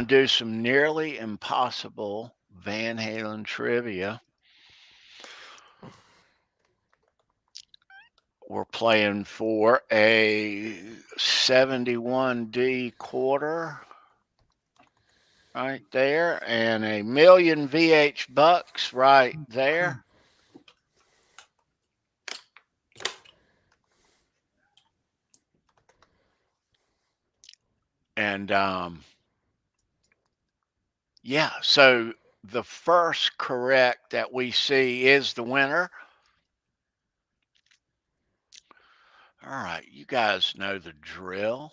do some nearly impossible Van Halen trivia. We're playing for a 71D quarter right there and a million VH bucks right there. And yeah, so the first correct that we see is the winner. All right, you guys know the drill.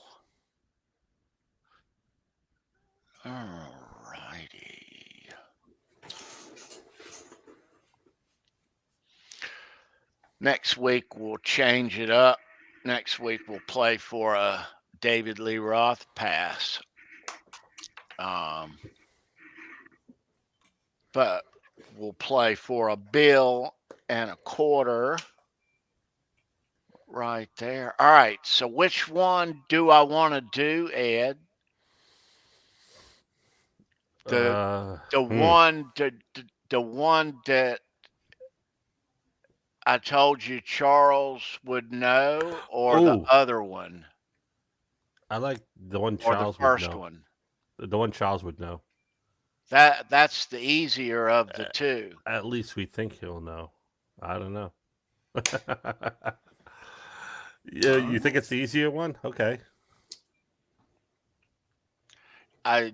All righty. Next week we'll change it up. Next week we'll play for a David Lee Roth pass. But we'll play for a bill and a quarter right there. All right. So which one do I want to do, Ed? The one that I told you Charles would know, or the other one? I like the one Or Charles the would first know. one? The one Charles would know. That's the easier of the two. At least we think he'll know. I don't know. Yeah, you think it's the easier one? Okay. I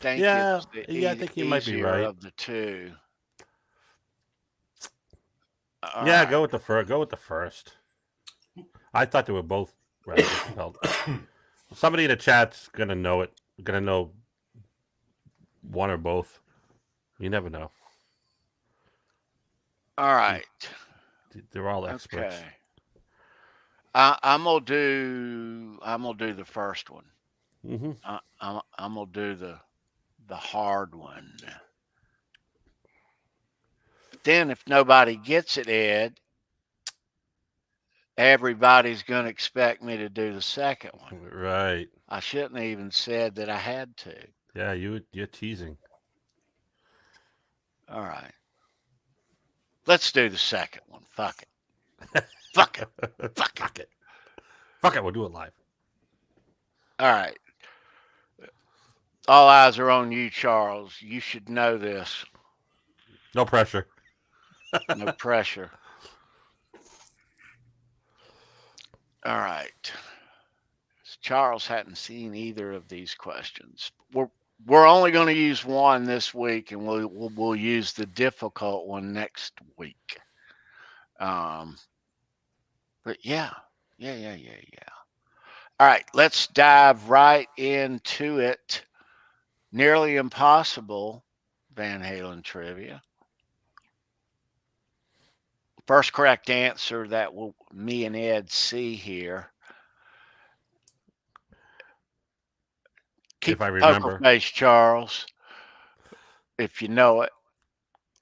think Yeah, it's the I think you might be easier right. of the two. All Yeah, right. go with the first. Go with the first. I thought they were both rather difficult. Somebody in the chat's gonna know it. Gonna know one or both. You never know. All right. They're all experts. Okay. I'm gonna do the first one. Mm-hmm. I'm gonna do the hard one. Then, if nobody gets it, Ed, everybody's gonna expect me to do the second one. Right. I shouldn't have even said that I had to. Yeah, you're teasing. All right. Let's do the second one. Fuck it. Fuck it. Fuck it. Fuck it. We'll do it live. All right. All eyes are on you, Charles. You should know this. No pressure. No pressure. All right. Charles hadn't seen either of these questions. We're only going to use one this week, and we'll use the difficult one next week. But yeah. All right, let's dive right into it. Nearly impossible Van Halen trivia. First correct answer that me and Ed see here. Keep If I the poker remember. face, Charles, if you know it.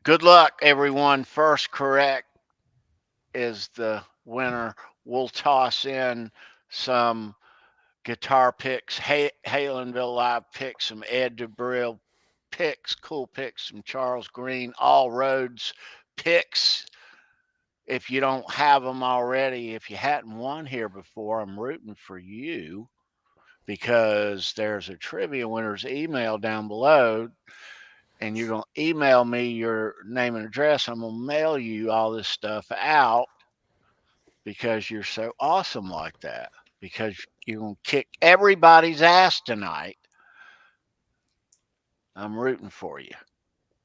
Good luck, everyone. First correct is the winner. We'll toss in some guitar picks, Halenville Live picks, some Ed DeBrill picks, cool picks, some Charles Greene, All Roads picks. If you don't have them already, if you hadn't won here before, I'm rooting for you because there's a trivia winner's email down below, and you're going to email me your name and address. I'm going to mail you all this stuff out because you're so awesome like that, because you're going to kick everybody's ass tonight. I'm rooting for you.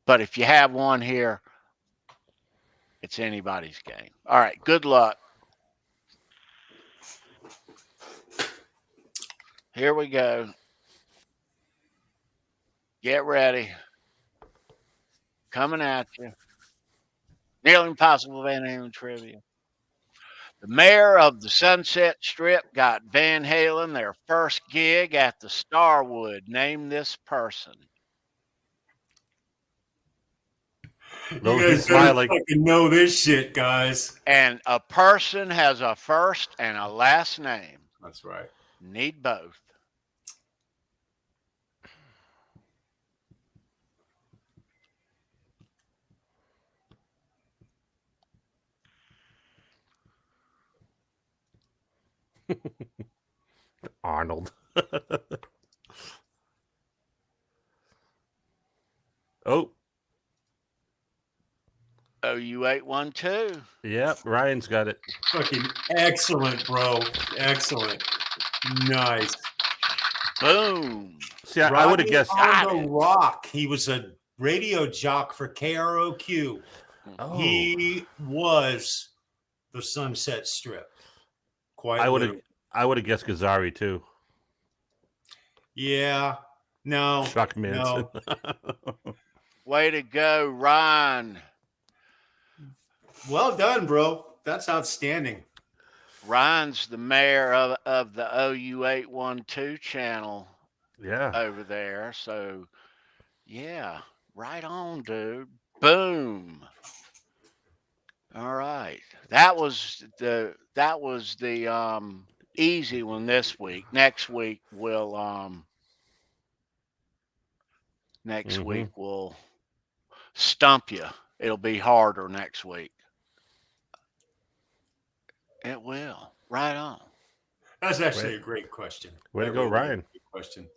But if you have one here, it's anybody's game. All right, good luck. Here we go. Get ready. Coming at you. Nearly Impossible Van Halen Trivia. The mayor of the Sunset Strip got Van Halen their first gig at the Starwood. Name this person. No, You he's guys better smiling. fucking know this shit, guys. And a person has a first and a last name. That's right. Need both. Arnold. Oh, OU812. yep. Ryan's got it. Fucking excellent, bro. Excellent. Nice. Boom. See, I would have Rodney guessed. on the Rock. He was a radio jock for KROQ. Oh, He was the Sunset Strip. Quite I literally. would have guessed Gazzari too. Yeah. No. Chuck Manson. No. Way to go, Ryan. Well done, bro. That's outstanding. Ryan's the mayor of the OU812 channel Yeah. over there. So, yeah, right on, dude. Boom. All right. That was the easy one this week. Next week we'll stump you. It'll be harder next week. It will. Right on. That's actually a great question. Way to That go, really is Ryan. a great question.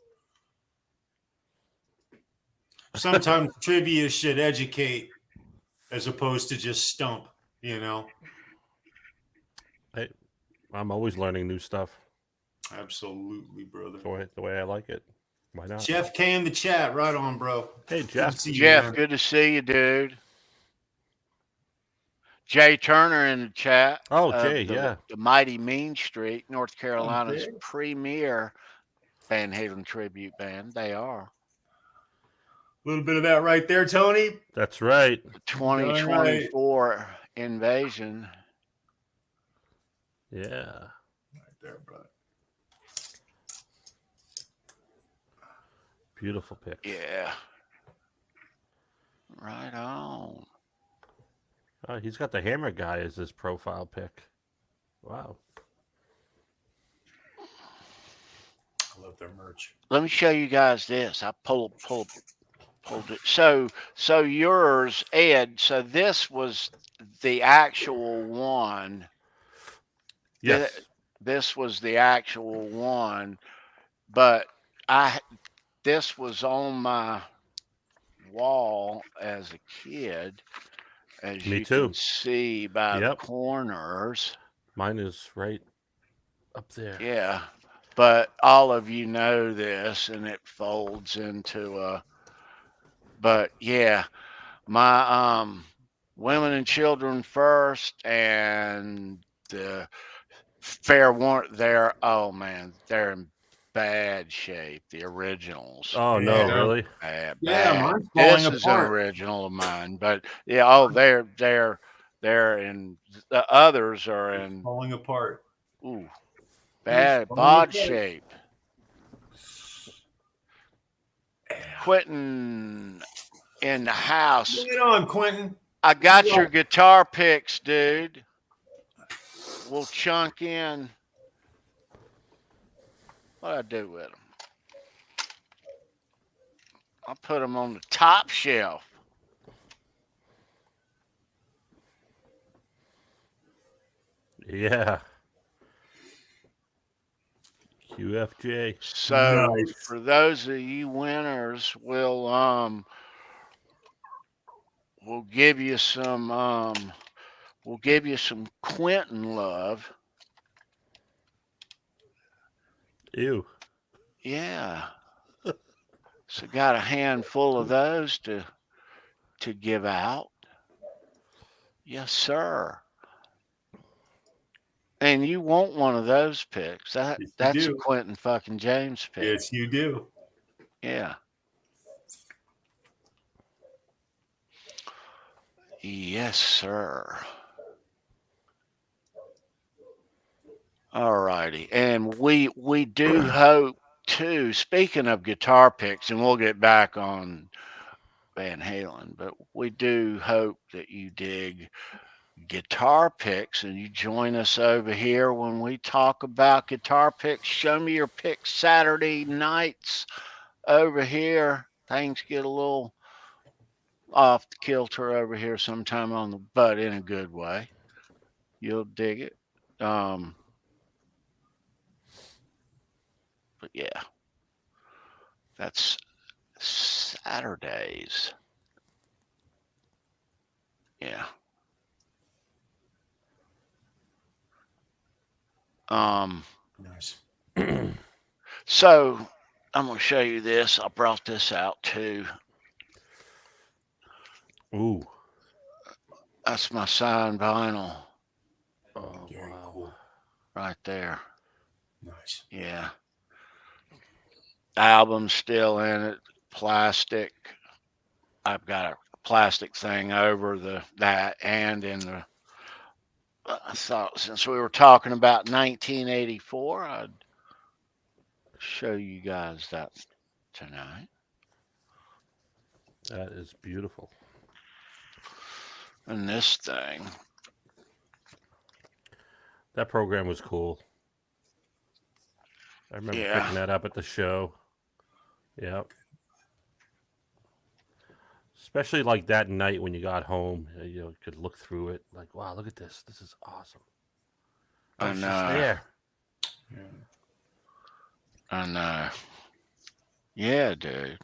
Sometimes trivia should educate as opposed to just stump, you know? I'm always learning new stuff. Absolutely, brother. The way I like it. Why not? Jeff K in the chat. Right on, bro. Hey, Good Jeff. to see you, Jeff, man. good to see you, dude. Jay Turner in the chat. Oh, of Jay, the, yeah. The Mighty Mean Street, North Carolina's Jay. premier Van Halen tribute band. They are. A little bit of that right there, Tony. That's right. The 2024 invasion. Yeah. Right there, brother. Beautiful pick. Yeah. Right on. Oh, he's got the Hammer guy as his profile pick. Wow. I love their merch. Let me show you guys this. I pulled it. So yours, Ed. So this was the actual one. Yes. This was the actual one, but this was on my wall as a kid, as Me you too. can see by the Yep. corners. Mine is right up there. Yeah, but all of you know this, and it folds into a. But yeah, my women and children first, and the fair warrant there. Oh man, they're in bad shape. The originals. Oh, no, Yeah. really? Bad. Yeah, mine's This falling is an apart. original of mine, but yeah. Oh, they're in. The others are in. Falling apart. Ooh, bad falling bod apart. shape. Quentin in the house. Bring it on, Quentin. I got your guitar picks, dude. We'll chunk in. What I do with them? I put them on the top shelf. Yeah. QFJ. So Nice. for those of you winners, we'll give you some Quentin love. Ew. Yeah. So got a handful of those to give out. Yes, sir. And you want one of those picks. Yes, you That's a do. Quentin fucking James pick. Yes, you do. Yeah. Yes, sir. All righty. And we do hope too, speaking of guitar picks, and we'll get back on Van Halen, but we do hope that you dig guitar picks and you join us over here when we talk about guitar picks. Show me your picks Saturday nights over here. Things get a little off the kilter over here sometime on the but in a good way. You'll dig it. But yeah, that's Saturdays. Yeah. Nice. So I'm gonna show you this. I brought this out too. Ooh. That's my signed vinyl Oh, Very wow. cool. right there. Nice. Yeah. Album's still in it. Plastic. I've got a plastic thing over that and in the. I thought since we were talking about 1984, I'd show you guys that tonight. That is beautiful. And this thing. That program was cool. I remember Yeah. picking that up at the show. Yep. Especially like that night when you got home, you could look through it. Like, wow, look at this. This is awesome. Oh, I it's know. just there. I know. Yeah, dude.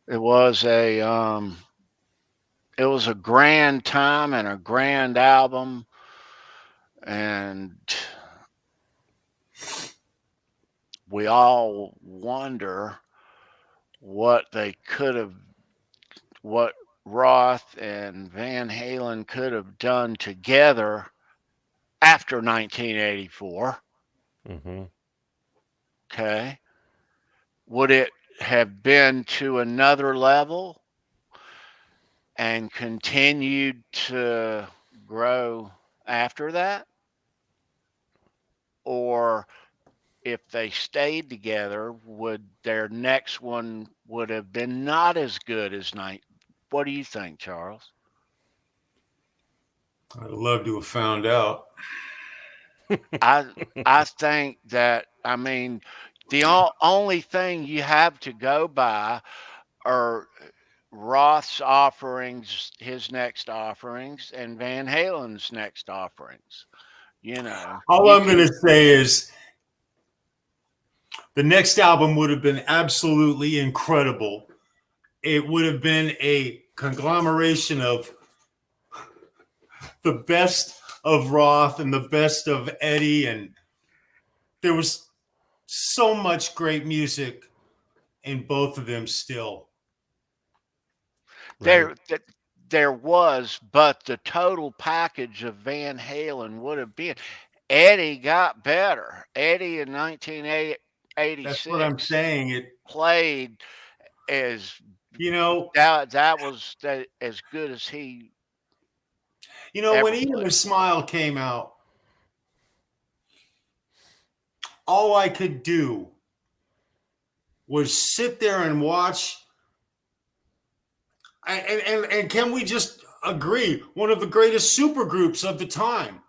It was a grand time and a grand album, and we all wonder what Roth and Van Halen could have done together after 1984. Mm-hmm. Okay. Would it have been to another level and continued to grow after that? Or if they stayed together, would their next one would have been not as good as night? What do you think, Charles? I'd love to have found out. I think that, I mean, the only thing you have to go by are Roth's offerings, his next offerings, and Van Halen's next offerings. You know, All I'm going to say is the next album would have been absolutely incredible. It would have been a conglomeration of the best of Roth and the best of Eddie, and there was so much great music in both of them still. Right. There was, but the total package of Van Halen would have been. Eddie got better. Eddie in 1986. That's what I'm saying. It, played as that was as good as he. When Even a Smile came out, all I could do was sit there and watch. And can we just agree, one of the greatest supergroups of the time?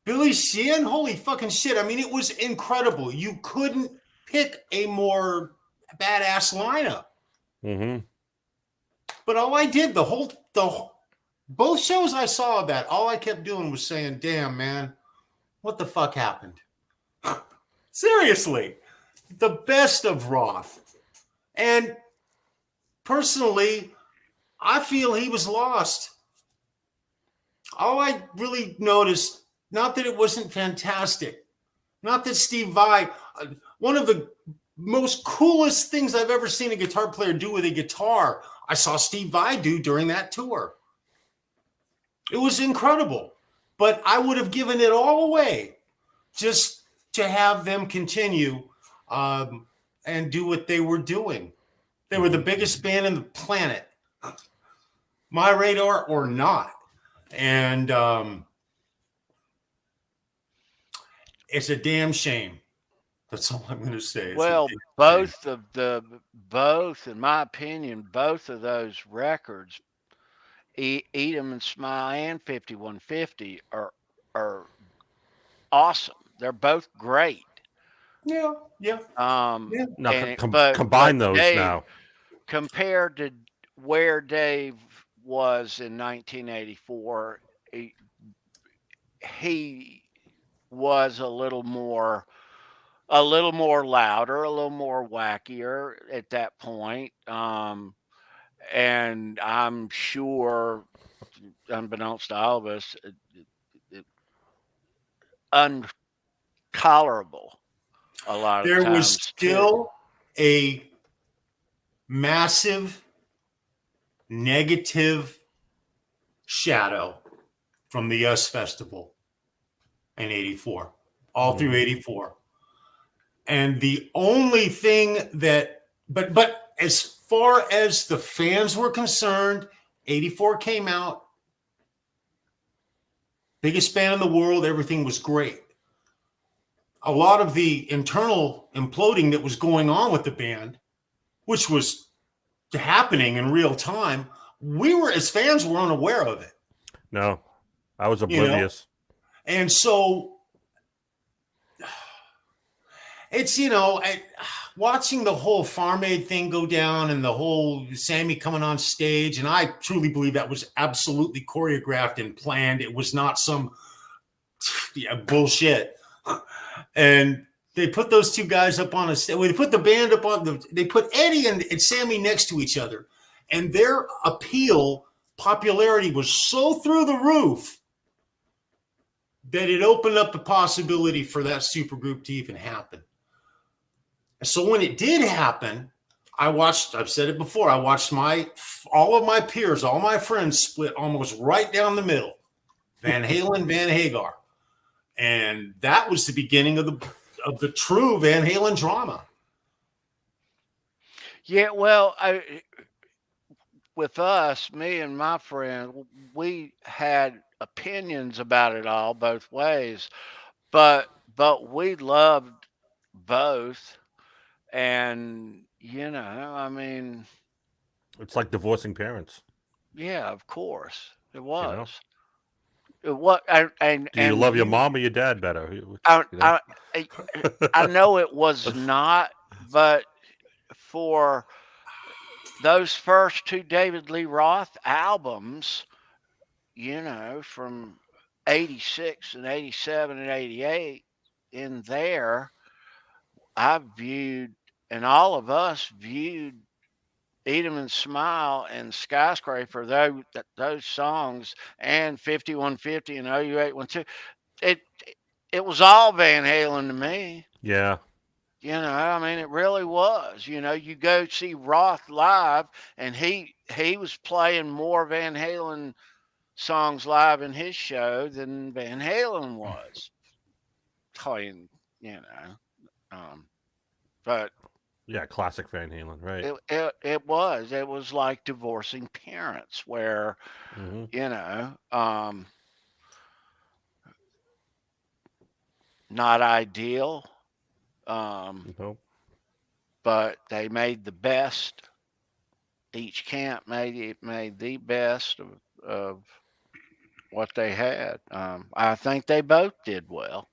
Billy Sheehan, holy fucking shit. I mean, it was incredible. You couldn't pick a more badass lineup. Mm-hmm. But all I did, both shows I saw of that, all I kept doing was saying, damn, man, what the fuck happened? Seriously, the best of Roth. And personally, I feel he was lost. All I really noticed, not that it wasn't fantastic, not that Steve Vai, one of the most coolest things I've ever seen a guitar player do with a guitar, I saw Steve Vai do during that tour. It was incredible, but I would have given it all away just to have them continue and do what they were doing. They were the biggest band in the planet, my radar or not. And it's a damn shame. That's all I'm going to say. Well, both, in my opinion, both of those records, Eat 'Em and Smile and 5150, are awesome. They're both great. Yeah. Now But combine those Dave, now. Compared to where Dave was in 1984, he was a little more louder, a little more wackier at that point. And I'm sure, unbeknownst to all of us, untolerable a lot of times. There was still a massive negative shadow from the US Festival in 84, all through 84. And the only thing that, but as far as the fans were concerned, 84 came out, biggest band in the world, everything was great. A lot of the internal imploding that was going on with the band, which was happening in real time, we were, as fans, were unaware of it. No, I was oblivious. And so it's, watching the whole Farm Aid thing go down and the whole Sammy coming on stage, and I truly believe that was absolutely choreographed and planned. It was not some bullshit. And they put those two guys up on a stage. They put the band up on they put Eddie and Sammy next to each other. And their popularity was so through the roof that it opened up the possibility for that supergroup to even happen. And so when it did happen, I've said it before, I watched all of my peers, all my friends split almost right down the middle. Van Halen, Van Hagar. And that was the beginning of the true Van Halen drama. Yeah, well, with us, me and my friend, we had opinions about it all both ways, but we loved both. And I mean, it's like divorcing parents. Yeah, of course it was. What and do you love your mom or your dad better? I know it was not, but for those first two David Lee Roth albums, from 86 and 87 and 88, in there, I viewed, and all of us viewed, Eat 'Em and Smile and Skyscraper, those songs, and 5150 and OU 812. It was all Van Halen to me. Yeah. I mean, it really was. You go see Roth live, and he was playing more Van Halen songs live in his show than Van Halen was. Playing, but yeah, classic Van Halen, right? It was like divorcing parents, where not ideal, nope. But they made the best. Each camp made the best of what they had. I think they both did well.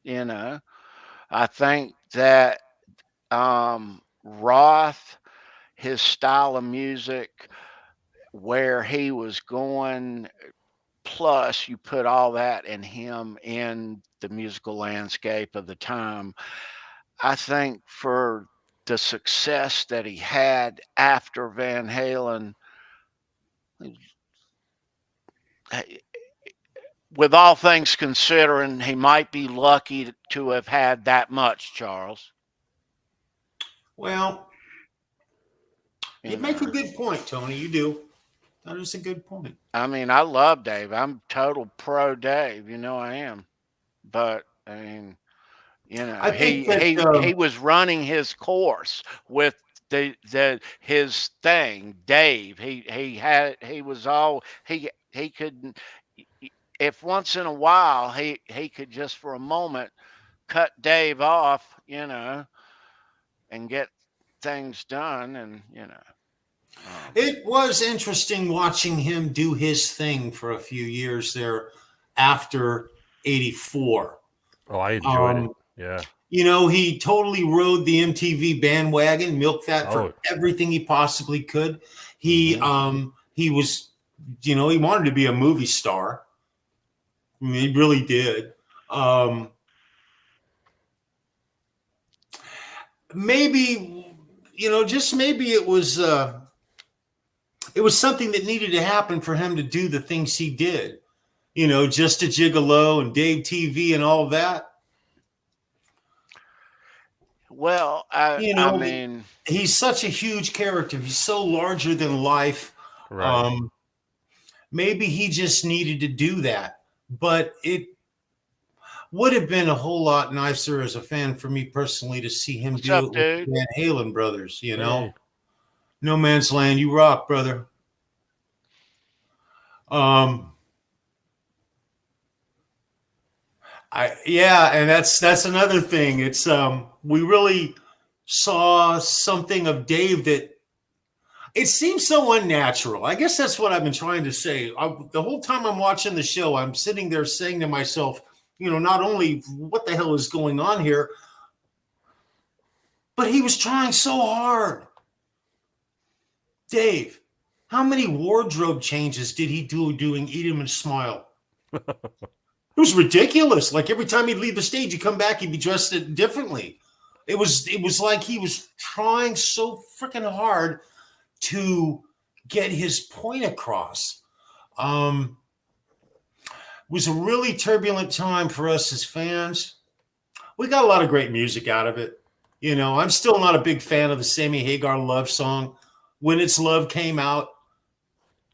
You know, I think that Roth, his style of music, where he was going, plus you put all that and him in the musical landscape of the time. I think for the success that he had after Van Halen, with all things considering, he might be lucky to have had that much, Charles. Well, You you make a know, good point, Tony. You do. That is a good point. I mean, I love Dave. I'm total pro Dave. You know I am. But I mean, you know, I think that he was running his course with his thing, Dave. He was all he could, if once in a while he could just for a moment cut Dave off, you know, and get things done, and you know. it was interesting watching him do his thing for a few years there after '84. Oh, I enjoyed it. Yeah. You know, he totally rode the MTV bandwagon, milked that for Oh. everything he possibly could. He was, you know, he wanted to be a movie star. I mean, he really did. Maybe, you know, just maybe it was something that needed to happen for him to do the things he did. You know, Just a Gigolo and Dave TV and all that. Well, You know, I mean, he's such a huge character. He's so larger than life. Right. Maybe he just needed to do that. But it would have been a whole lot nicer as a fan for me personally to see him what's do up, it with dude? the Van Halen brothers, you know. Hey. No Man's Land, you rock, brother. And that's another thing. It's we really saw something of Dave that it seems so unnatural. I guess that's what I've been trying to say. The whole time I'm watching the show, I'm sitting there saying to myself, you know, not only what the hell is going on here, but he was trying so hard. Dave, how many wardrobe changes did he do doing Eat 'Em and Smile? It was ridiculous. Like every time he'd leave the stage, he'd come back, he'd be dressed differently. It was like he was trying so freaking hard to get his point across. It was a really turbulent time for us as fans. We got a lot of great music out of it. You know, I'm still not a big fan of the Sammy Hagar love song. When It's Love came out,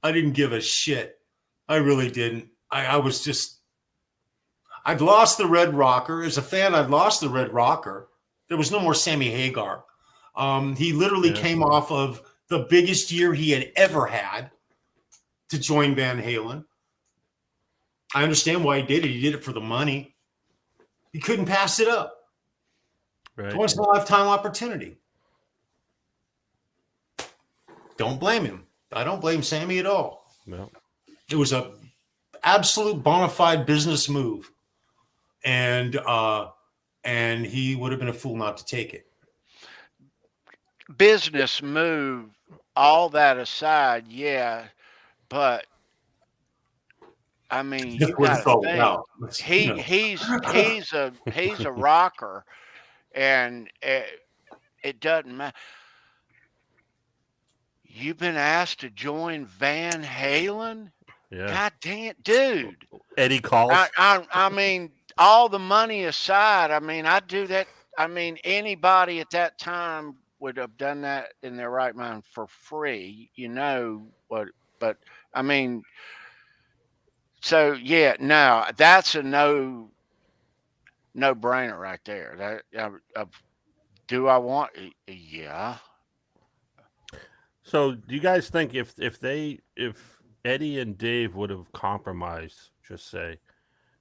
I didn't give a shit. I really didn't. I was just, I'd lost the Red Rocker. As a fan, I'd lost the Red Rocker. There was no more Sammy Hagar. He literally came off of the biggest year he had ever had to join Van Halen. I understand why he did it. He did it for the money. He couldn't pass it up. Right. It's once in a lifetime opportunity. Don't blame him. I don't blame Sammy at all. No. It was a absolute bona fide business move. And he would have been a fool not to take it. Business move, all that aside, yeah, but I mean, you got to think he's a rocker, and it doesn't matter. You've been asked to join Van Halen? Yeah. God damn, dude. Eddie calls. I mean, all the money aside, I mean, I'd do that. I mean, anybody at that time would have done that in their right mind for free, you know what? But I mean, so yeah, no, that's a no brainer right there. That do I want? Yeah. So, do you guys think if Eddie and Dave would have compromised, just say,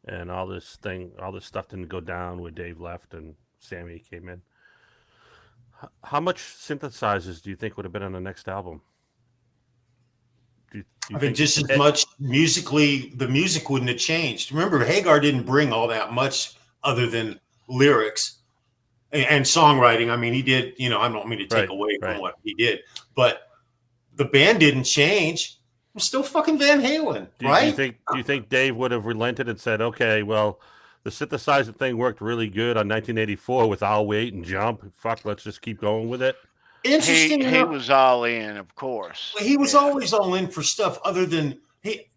and all this stuff didn't go down when Dave left and Sammy came in, how much synthesizers do you think would have been on the next album? I think just as much musically, the music wouldn't have changed. Remember, Hagar didn't bring all that much other than lyrics and songwriting. I mean, he did, I don't mean to take away from what he did, but the band didn't change. I'm still fucking Van Halen, right? Do you think Dave would have relented and said, okay, well, the synthesizer thing worked really good on 1984 with I'll Wait and Jump. Fuck, let's just keep going with it. Interesting. He was all in, of course. He was always all in for stuff other than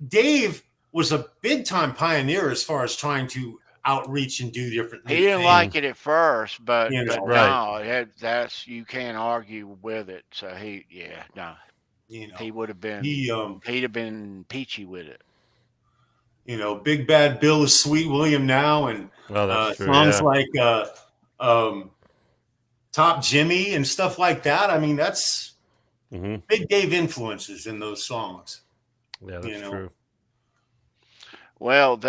Dave was a big time pioneer as far as trying to outreach and do different things. He didn't like it at first, but no, that's you can't argue with it. So he would have been he'd have been peachy with it. Big Bad Bill is Sweet William now, and songs like Top Jimmy and stuff like that. I mean, that's Big Dave influences in those songs. Yeah, that's true. Well,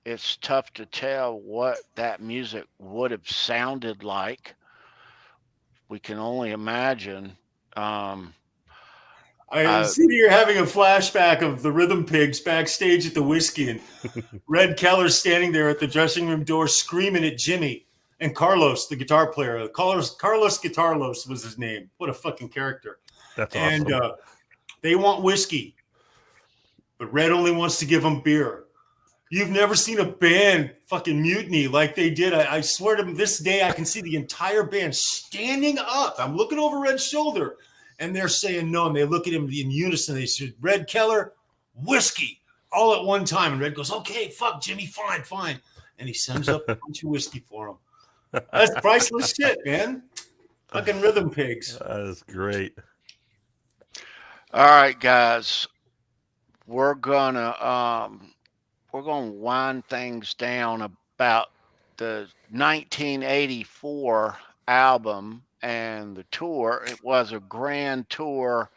it's tough to tell what that music would have sounded like. We can only imagine. I'm sitting here having a flashback of the Rhythm Pigs backstage at the Whiskey, and Red Keller standing there at the dressing room door screaming at Jimmy and Carlos, the guitar player. Carlos Guitarlos was his name. What a fucking character. That's awesome. And they want whiskey, but Red only wants to give them beer. You've never seen a band fucking mutiny like they did. I swear to this day, I can see the entire band standing up. I'm looking over Red's shoulder, and they're saying no, and they look at him in unison. They said, Red Keller, whiskey, all at one time. And Red goes, okay, fuck, Jimmy, fine. And he sends up a bunch of whiskey for him. That's priceless shit, man. Fucking Rhythm Pigs. That is great. All right, guys. We're gonna wind things down about the 1984 album and the tour. It was a grand tour,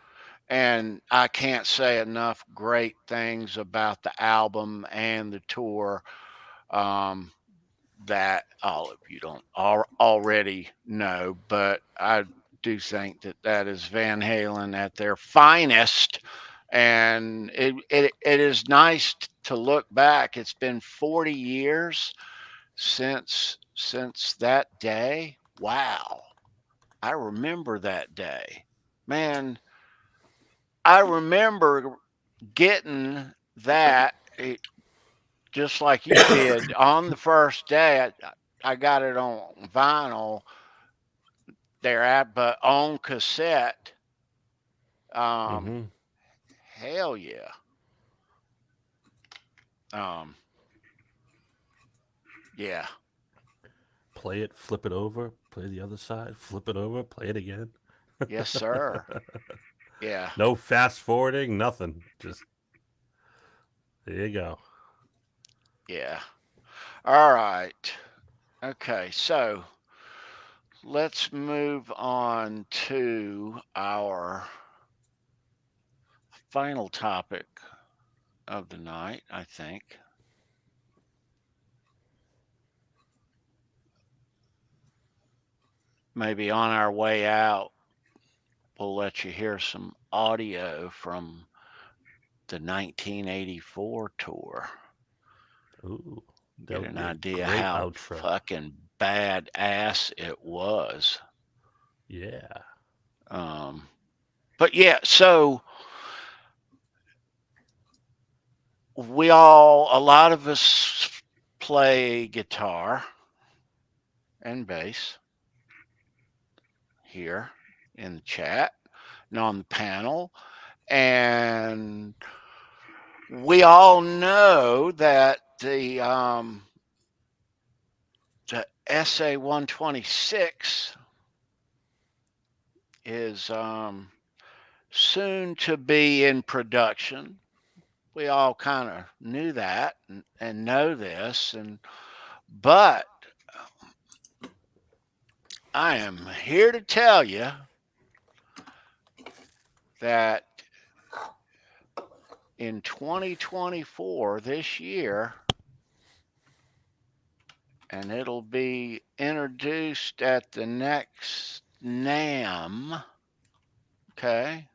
and I can't say enough great things about the album and the tour that all of you don't already know, but I do think that is Van Halen at their finest. And it is nice to look back. It's been 40 years since that day. Wow. I remember that day. Man, I remember getting that just like you did on the first day. I got it on vinyl there, but on cassette. Hell yeah. Yeah. Play it, flip it over, play the other side, flip it over, play it again. Yes, sir. Yeah. No fast forwarding, nothing. Just there you go. Yeah. All right. Okay, so let's move on to our final topic of the night, I think. Maybe on our way out, we'll let you hear some audio from the 1984 tour. Ooh, get an idea how fucking badass it was. Yeah. But yeah, so a lot of us play guitar and bass here in the chat and on the panel. And we all know that the SA-126 is soon to be in production. We all kind of knew that and know this, but I am here to tell you that in 2024, this year, and it'll be introduced at the next NAMM, Okay.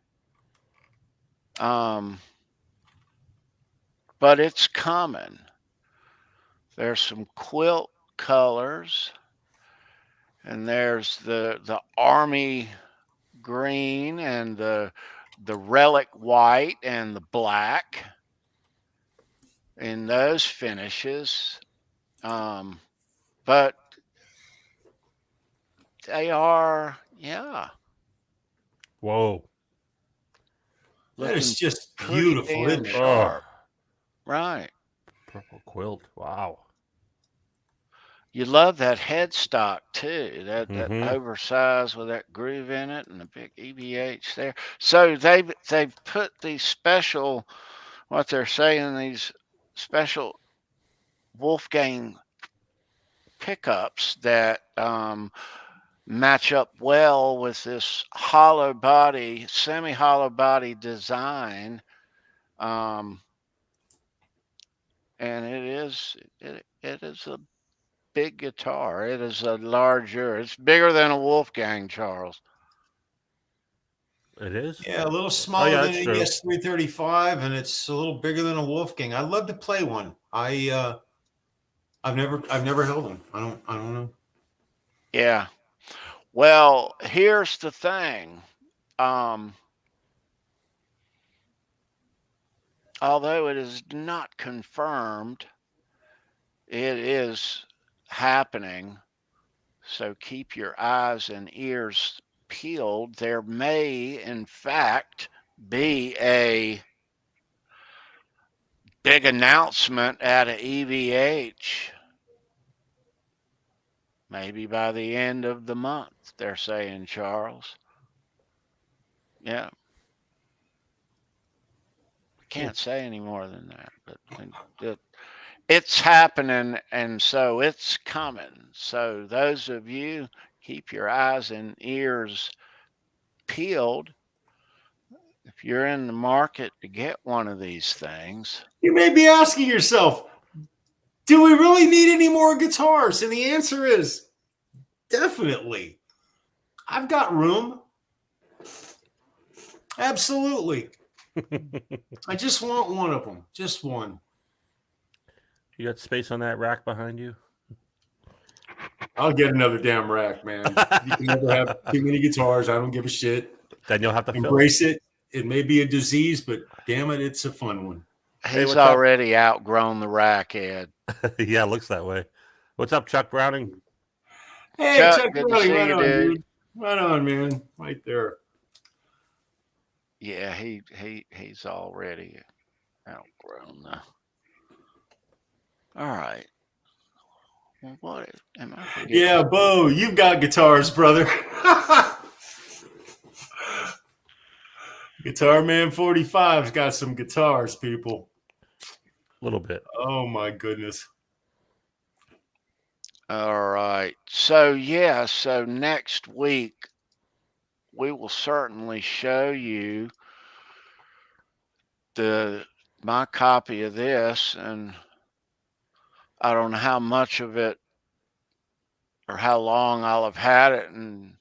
But it's coming. There's some quilt colors, and there's the army green and the relic white and the black in those finishes. But they are, yeah, Whoa. That is looking just pretty beautiful, damn isn't it? sharp. Right. Purple quilt. Wow. You love that headstock too, that Mhm. oversized with that groove in it and the big EVH there. So they've put these special, what they're saying, these special Wolfgang pickups that match up well with this hollow body, semi-hollow body design. And it is a big guitar. It is a larger. It's bigger than a Wolfgang, Charles. It is? Yeah, a little Oh, smaller yeah, than that's an true. ES 335, and it's a little bigger than a Wolfgang. I'd love to play one. I've never held one. I don't know. Yeah. Well, here's the thing. Although it is not confirmed, it is happening. So keep your eyes and ears peeled. There may, in fact, be a big announcement at a EVH. Maybe by the end of the month, they're saying, Charles. Yeah. Can't say any more than that, but it's happening, and so it's coming. So those of you, keep your eyes and ears peeled. If you're in the market to get one of these things, You may be asking yourself, do we really need any more guitars? And the answer is definitely. I've got room. Absolutely. I just want one of them. Just one. You got space on that rack behind you? I'll get another damn rack, man. You can never have too many guitars. I don't give a shit. Then you'll have to fill it. Embrace it. It may be a disease, but damn it, it's a fun one. Hey, he's what's up? already outgrown the rack, Ed. Yeah, it looks that way. What's up, Chuck Browning? Hey, Chuck, Chuck good to Browning, see right you, on, dude. dude. Right on, man. Right there. Yeah, he's already outgrown the. All right. Well, what am I forgetting? Yeah, Bo, you've got guitars, brother. Guitar Man 45's got some guitars, people. A little bit. Oh, my goodness. All right. So, yeah, so next week we will certainly show you my copy of this, and I don't know how much of it or how long I'll have had it and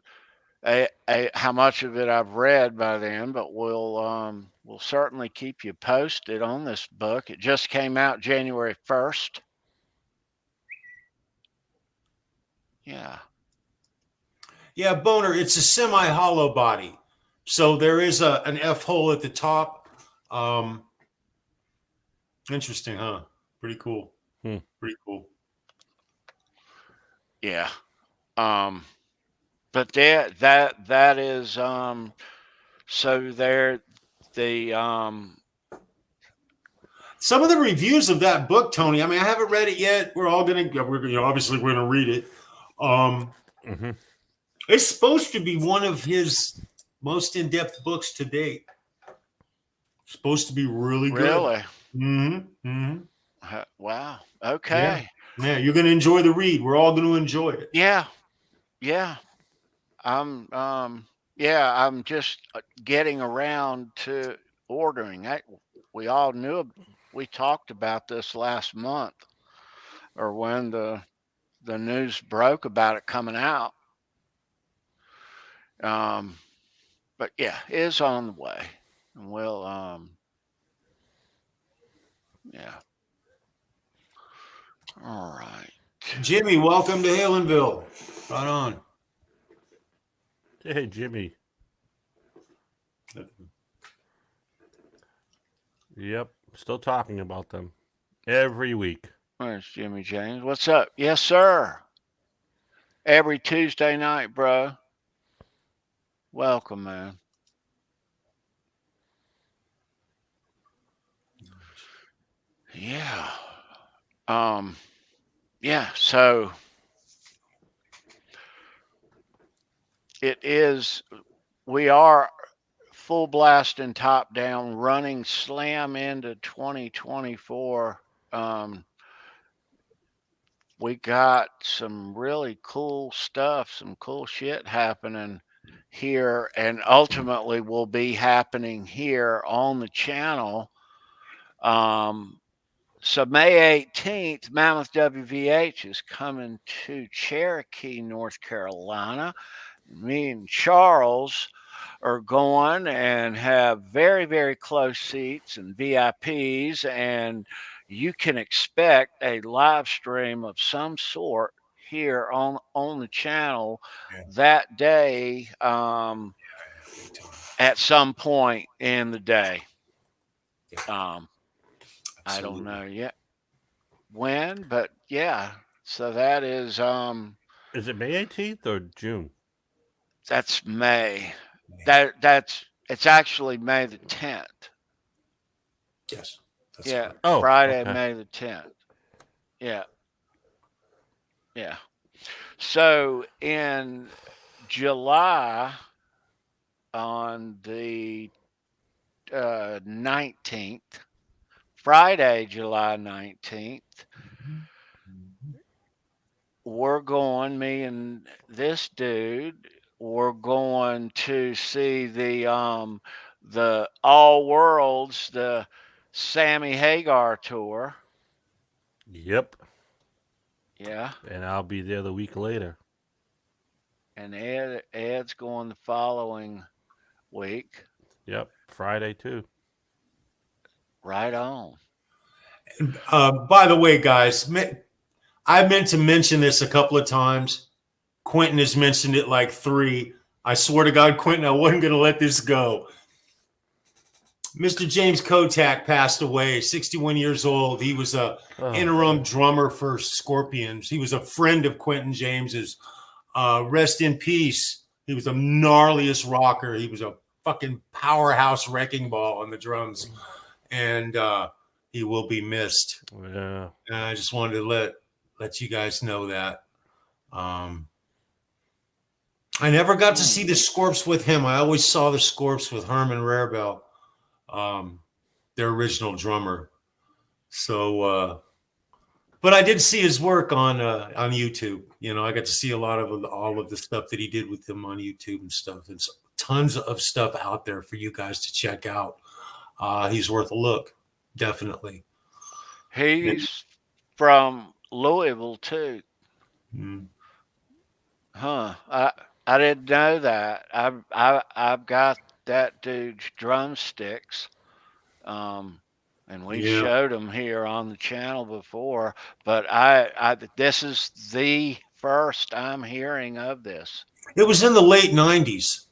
how much of it I've read by then, but we'll certainly keep you posted on this book. It just came out January 1st. Yeah. Yeah, Boner, it's a semi-hollow body. So there is an F hole at the top. Interesting, huh? Pretty cool. Pretty cool. Yeah. But that is so there some of the reviews of that book, Tony. I mean, I haven't read it yet. We're obviously we're gonna read it. It's supposed to be one of his most in-depth books to date. It's supposed to be really good. Really? Mm-hmm. Mm-hmm. Wow. Okay. Yeah, you're gonna enjoy the read. We're all gonna enjoy it. Yeah. I'm just getting around to ordering. We all knew, we talked about this last month, or when the news broke about it coming out. but yeah, it is on the way. And we'll, yeah. All right. Jimmy, welcome to Halenville. Right on. Hey, Jimmy. Yep. Still talking about them every week. There's Jimmy James. What's up? Yes, sir. Every Tuesday night, bro. Welcome, man. Yeah. Yeah, so we are full blast and top down running slam into 2024. We got some really cool stuff, some cool shit happening here, and ultimately will be happening here on the channel. So May 18th, Mammoth WVH is coming to Cherokee, North Carolina. Me and Charles are going and have very, very close seats and VIPs, and you can expect a live stream of some sort here on the channel that day, at some point in the day. I don't know yet when, but yeah. So that is Is it May 18th or June? that's May. It's actually May the 10th. Yes. Yeah. Correct. Oh, Friday, okay. May the 10th. Yeah. Yeah. So in July, on the 19th, Friday, July 19th, we're going, me and this dude, we're going to see the All Worlds, the Sammy Hagar tour. Yep. Yeah. And I'll be there the week later. And Ed's going the following week. Yep. Friday too. Right on. By the way, guys, I meant to mention this a couple of times. Quentin has mentioned it like 3. I swear to God, Quentin, I wasn't going to let this go. Mr. James Kotak passed away, 61 years old. He was a interim drummer for Scorpions. He was a friend of Quentin James's. Rest in peace. He was the gnarliest rocker. He was a fucking powerhouse wrecking ball on the drums. And he will be missed. Yeah. And I just wanted to let you guys know that. I never got to see the Scorps with him. I always saw the Scorps with Herman Rarebell, their original drummer. So, but I did see his work on YouTube. You know, I got to see all of the stuff that he did with them on YouTube and stuff. There's tons of stuff out there for you guys to check out. He's worth a look, definitely. He's from Louisville too. Huh. I didn't know that. I've got that dude's drumsticks. And we showed them here on the channel before, but this is the first I'm hearing of this. It was in the late 90s.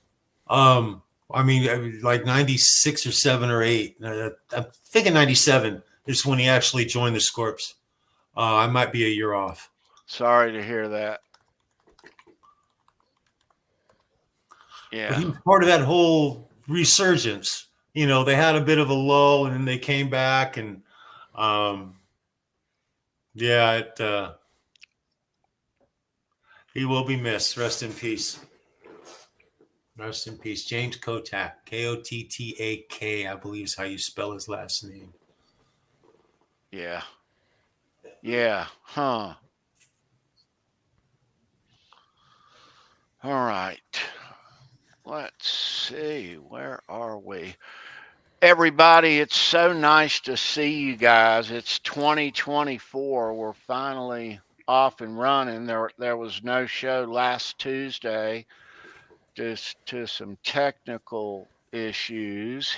I mean, like 96 or 7 or 8. I'm thinking 97 is when he actually joined the Scorps. I might be a year off. Sorry to hear that. Yeah. But he was part of that whole resurgence. You know, they had a bit of a lull and then they came back and he will be missed. Rest in peace. Rest in peace. James Kotak, Kottak, I believe is how you spell his last name. Yeah. Yeah. Huh. All right. Let's see. Where are we? Everybody, it's so nice to see you guys. It's 2024. We're finally off and running. There was no show last Tuesday. us to some technical issues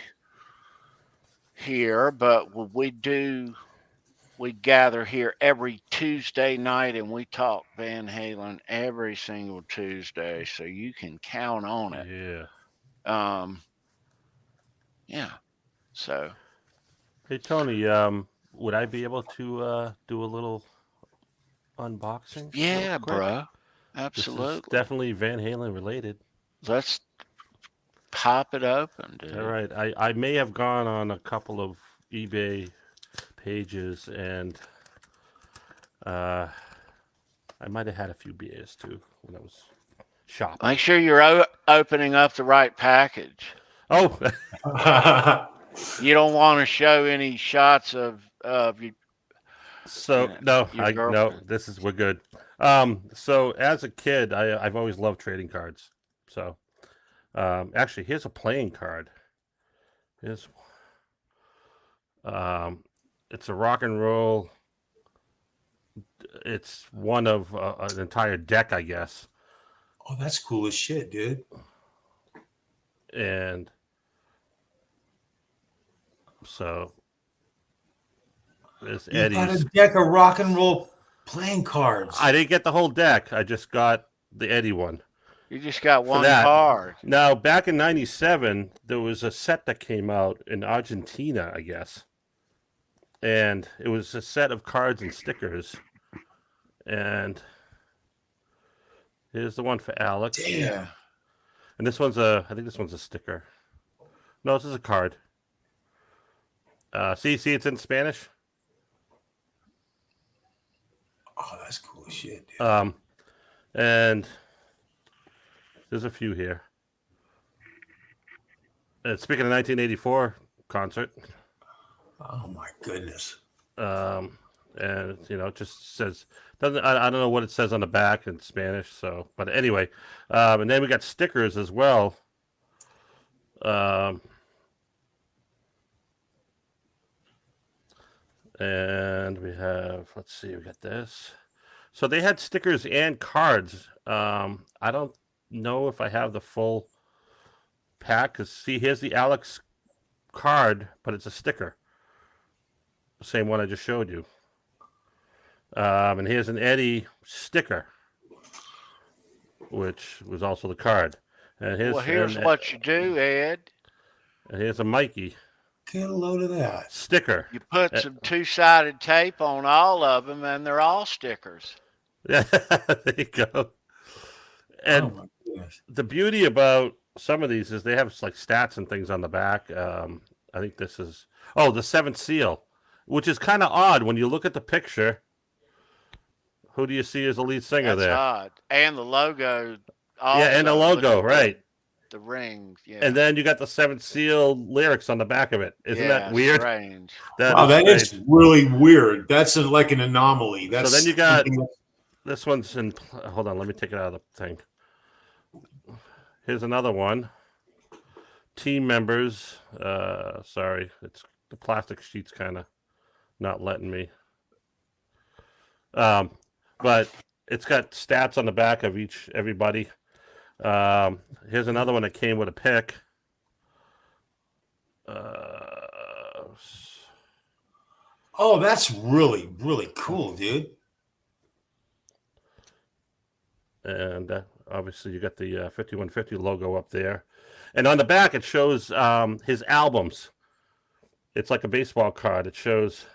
here, but we gather here every Tuesday night and we talk Van Halen every single Tuesday, so you can count on it. Yeah. Yeah. So. Hey Tony, would I be able to do a little unboxing? Yeah, real quick? bruh. This Absolutely. is definitely Van Halen related. Let's pop it open, dude. All right. I may have gone on a couple of eBay pages and I might have had a few beers too when I was shopping. Make sure you're opening up the right package. Oh, You don't want to show any shots of your. so your no, girlfriend. we're good. So as a kid, I've always loved trading cards. So, actually, here's a playing card. It's a rock and roll. It's one of an entire deck, I guess. Oh, that's cool as shit, dude. And so there's You got Eddie's. a deck of rock and roll playing cards. I didn't get the whole deck. I just got the Eddie one. You just got one that. card. Now, back in '97, there was a set that came out in Argentina, I guess. And it was a set of cards and stickers. And here's the one for Alex. Damn. And this one's I think this one's a sticker. No, this is a card. See, it's in Spanish. Oh, that's cool as shit, dude. And there's a few here. And speaking of 1984 concert. Oh my goodness. And it just says doesn't. I don't know what it says on the back in Spanish. So, but anyway, and then we got stickers as well. And we have, let's see, we got this. So they had stickers and cards. I don't know if I have the full pack. Because, see, here's the Alex card, but it's a sticker. The same one I just showed you. And here's an Eddie sticker, which was also the card. And Here's what you do, Ed. And here's a Mikey. Get a load of that. Sticker. You put some two-sided tape on all of them, and they're all stickers. Yeah, there you go. And the beauty about some of these is they have like stats and things on the back. I think this is the seventh seal, which is kind of odd when you look at the picture. Who do you see as the lead singer there? That's odd. And the logo. And the logo, right? The rings, yeah. And then you got the seventh seal lyrics on the back of it. Isn't that weird? Strange. That is really weird. That's like an anomaly. So then you got this one's in. Hold on, let me take it out of the thing. Here's another one. Team members. Sorry, it's the plastic sheet's kind of not letting me. But it's got stats on the back of everybody. Here's another one that came with a pick. Oh, that's really, really cool, dude. And obviously you got the 5150 logo up there. And on the back it shows his albums. It's like a baseball card. It shows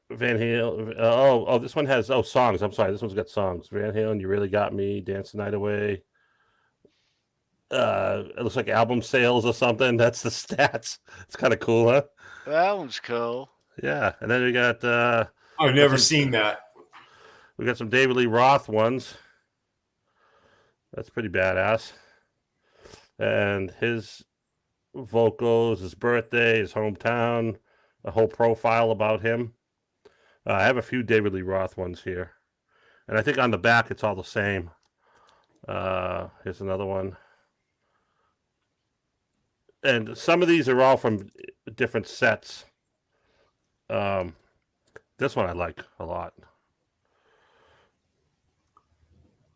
Van Halen. This one has songs. I'm sorry, this one's got songs. Van Halen, You Really Got Me, Dance the Night Away. It looks like album sales or something. That's the stats. It's kind of cool, huh? That one's cool. Yeah, and then we got. I've never seen that. We got some David Lee Roth ones. That's pretty badass. And his vocals, his birthday, his hometown, a whole profile about him. I have a few David Lee Roth ones here. And I think on the back it's all the same. Here's another one. And some of these are all from different sets. This one I like a lot.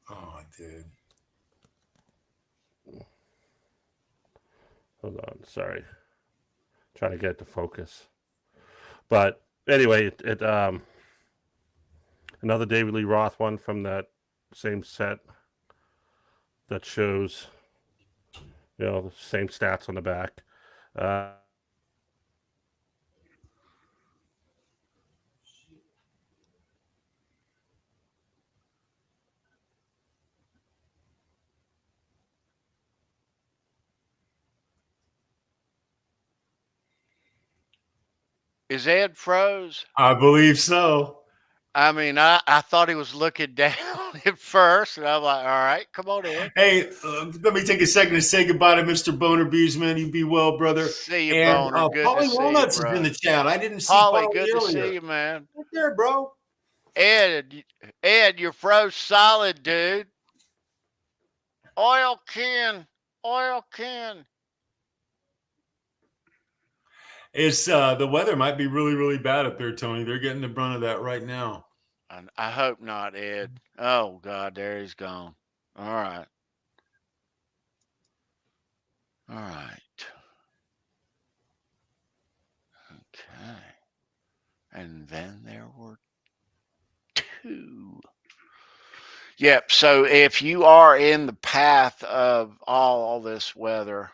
Oh, dude. Hold on, sorry. Trying to get it to focus. But anyway, another David Lee Roth one from that same set that shows, the same stats on the back. Is Ed froze? I believe so. I mean, I thought he was looking down at first, and I'm like, all right, come on, Ed. Hey, let me take a second to say goodbye to Mr. Boner Bees, man. You be well, brother. See you, And Boner. Good to Polly see you, Walnuts is bro. in the chat. I didn't see Holly, Polly good to earlier. see you, man. Right there, bro. Ed, you're froze solid, dude. Oil can. It's the weather might be really, really bad up there, Tony. They're getting the brunt of that right now. I hope not, Ed. Oh, God, there he's gone. All right. Okay. And then there were two. Yep. So if you are in the path of all this weather,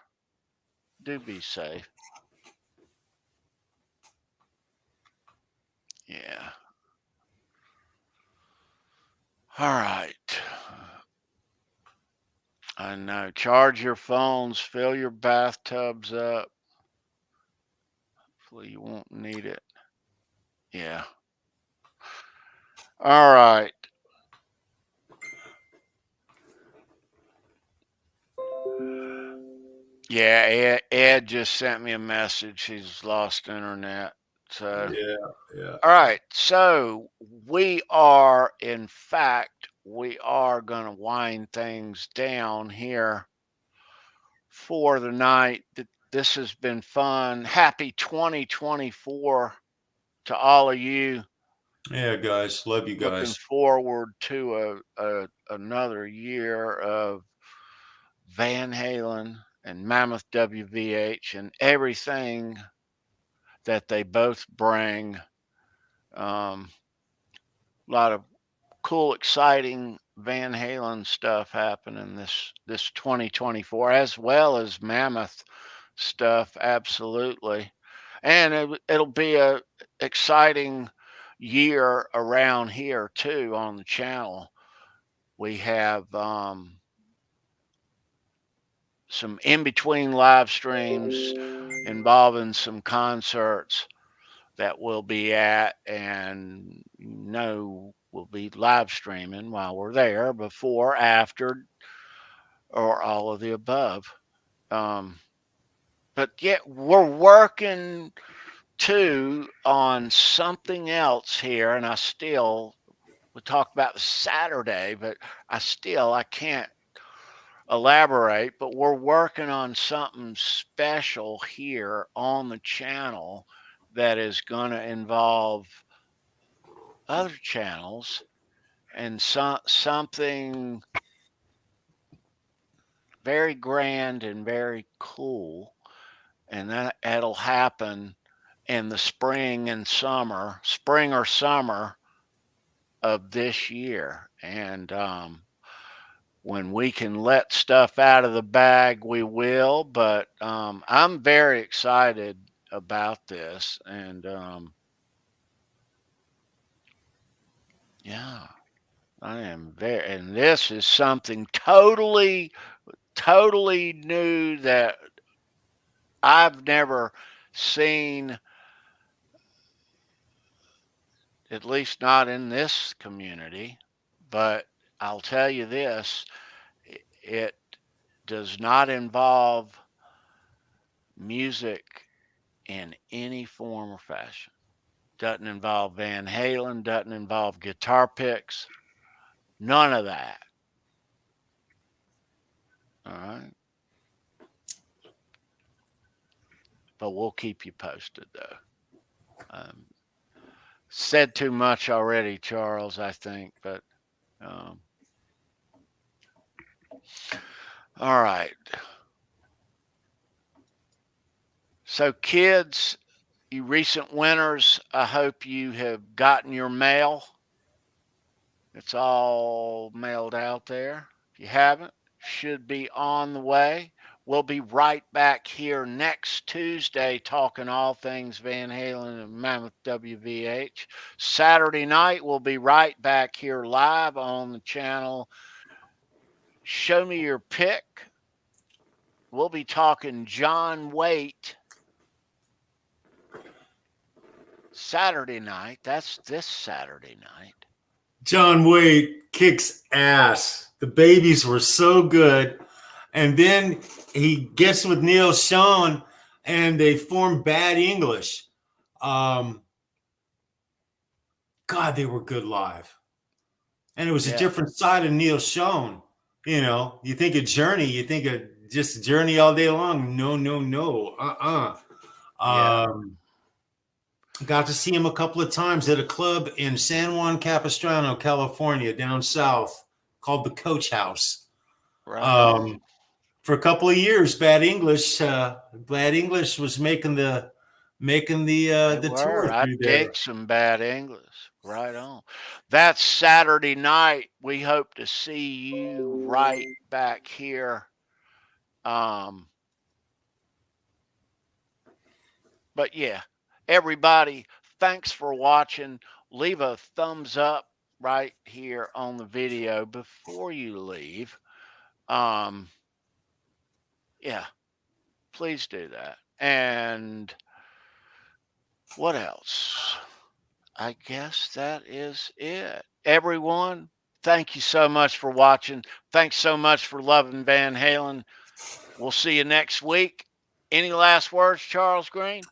do be safe. Yeah. All right. I know. Charge your phones, fill your bathtubs up. Hopefully you won't need it. Yeah. All right. Yeah, Ed just sent me a message. He's lost internet. So Yeah. all right. So we are, in fact, we are going to wind things down here for the night. This has been fun. Happy 2024 to all of you. Yeah, guys. Love you Looking guys. forward to another year of Van Halen and Mammoth WVH and everything that they both bring. A lot of cool, exciting Van Halen stuff happening this 2024, as well as Mammoth stuff. Absolutely, and it'll be a exciting year around here too on the channel. We have some in between live streams involving some concerts that we'll be at, and we'll be live streaming while we're there, before, after, or all of the above. But yet we're working too on something else here, and we talked about Saturday, but I can't elaborate, but we're working on something special here on the channel that is going to involve other channels and something very grand and very cool. And that'll happen in the spring or summer of this year. And when we can let stuff out of the bag, we will. But I'm very excited about this. And yeah, I am and this is something totally new that I've never seen, at least not in this community. But I'll tell you this, it does not involve music in any form or fashion. Doesn't involve Van Halen, doesn't involve guitar picks, none of that. All right. But we'll keep you posted, though. Said too much already, Charles, I think, but all right. So, kids, you recent winners, I hope you have gotten your mail. It's all mailed out there. If you haven't, should be on the way. We'll be right back here next Tuesday talking all things Van Halen and Mammoth WVH. Saturday night, we'll be right back here live on the channel. Show me your pick. We'll be talking John Waite Saturday night. That's this Saturday night. John Waite kicks ass. The babies were so good. And then he gets with Neil Schon and they form Bad English. God, they were good live. And it was a different side of Neil Schon. You know, you think of Journey, you think of just Journey all day long. No. Got to see him a couple of times at a club in San Juan Capistrano, California, down south, called the Coach House. Right. For a couple of years, Bad English was making the tour. I dig some Bad English. Right on. That's Saturday night. We hope to see you right back here. But yeah, everybody, thanks for watching. Leave a thumbs up right here on the video before you leave. Yeah, please do that. And what else? I guess that is it. Everyone, thank you so much for watching. Thanks so much for loving Van Halen. We'll see you next week. Any last words, Charles Greene?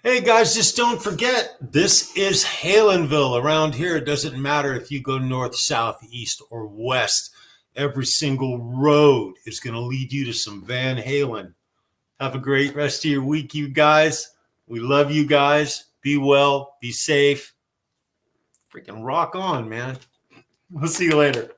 Hey, guys, just don't forget, this is Halenville. Around here, it doesn't matter if you go north, south, east, or west. Every single road is going to lead you to some Van Halen. Have a great rest of your week, you guys. We love you guys. Be well. Be safe. Freaking rock on, man. We'll see you later.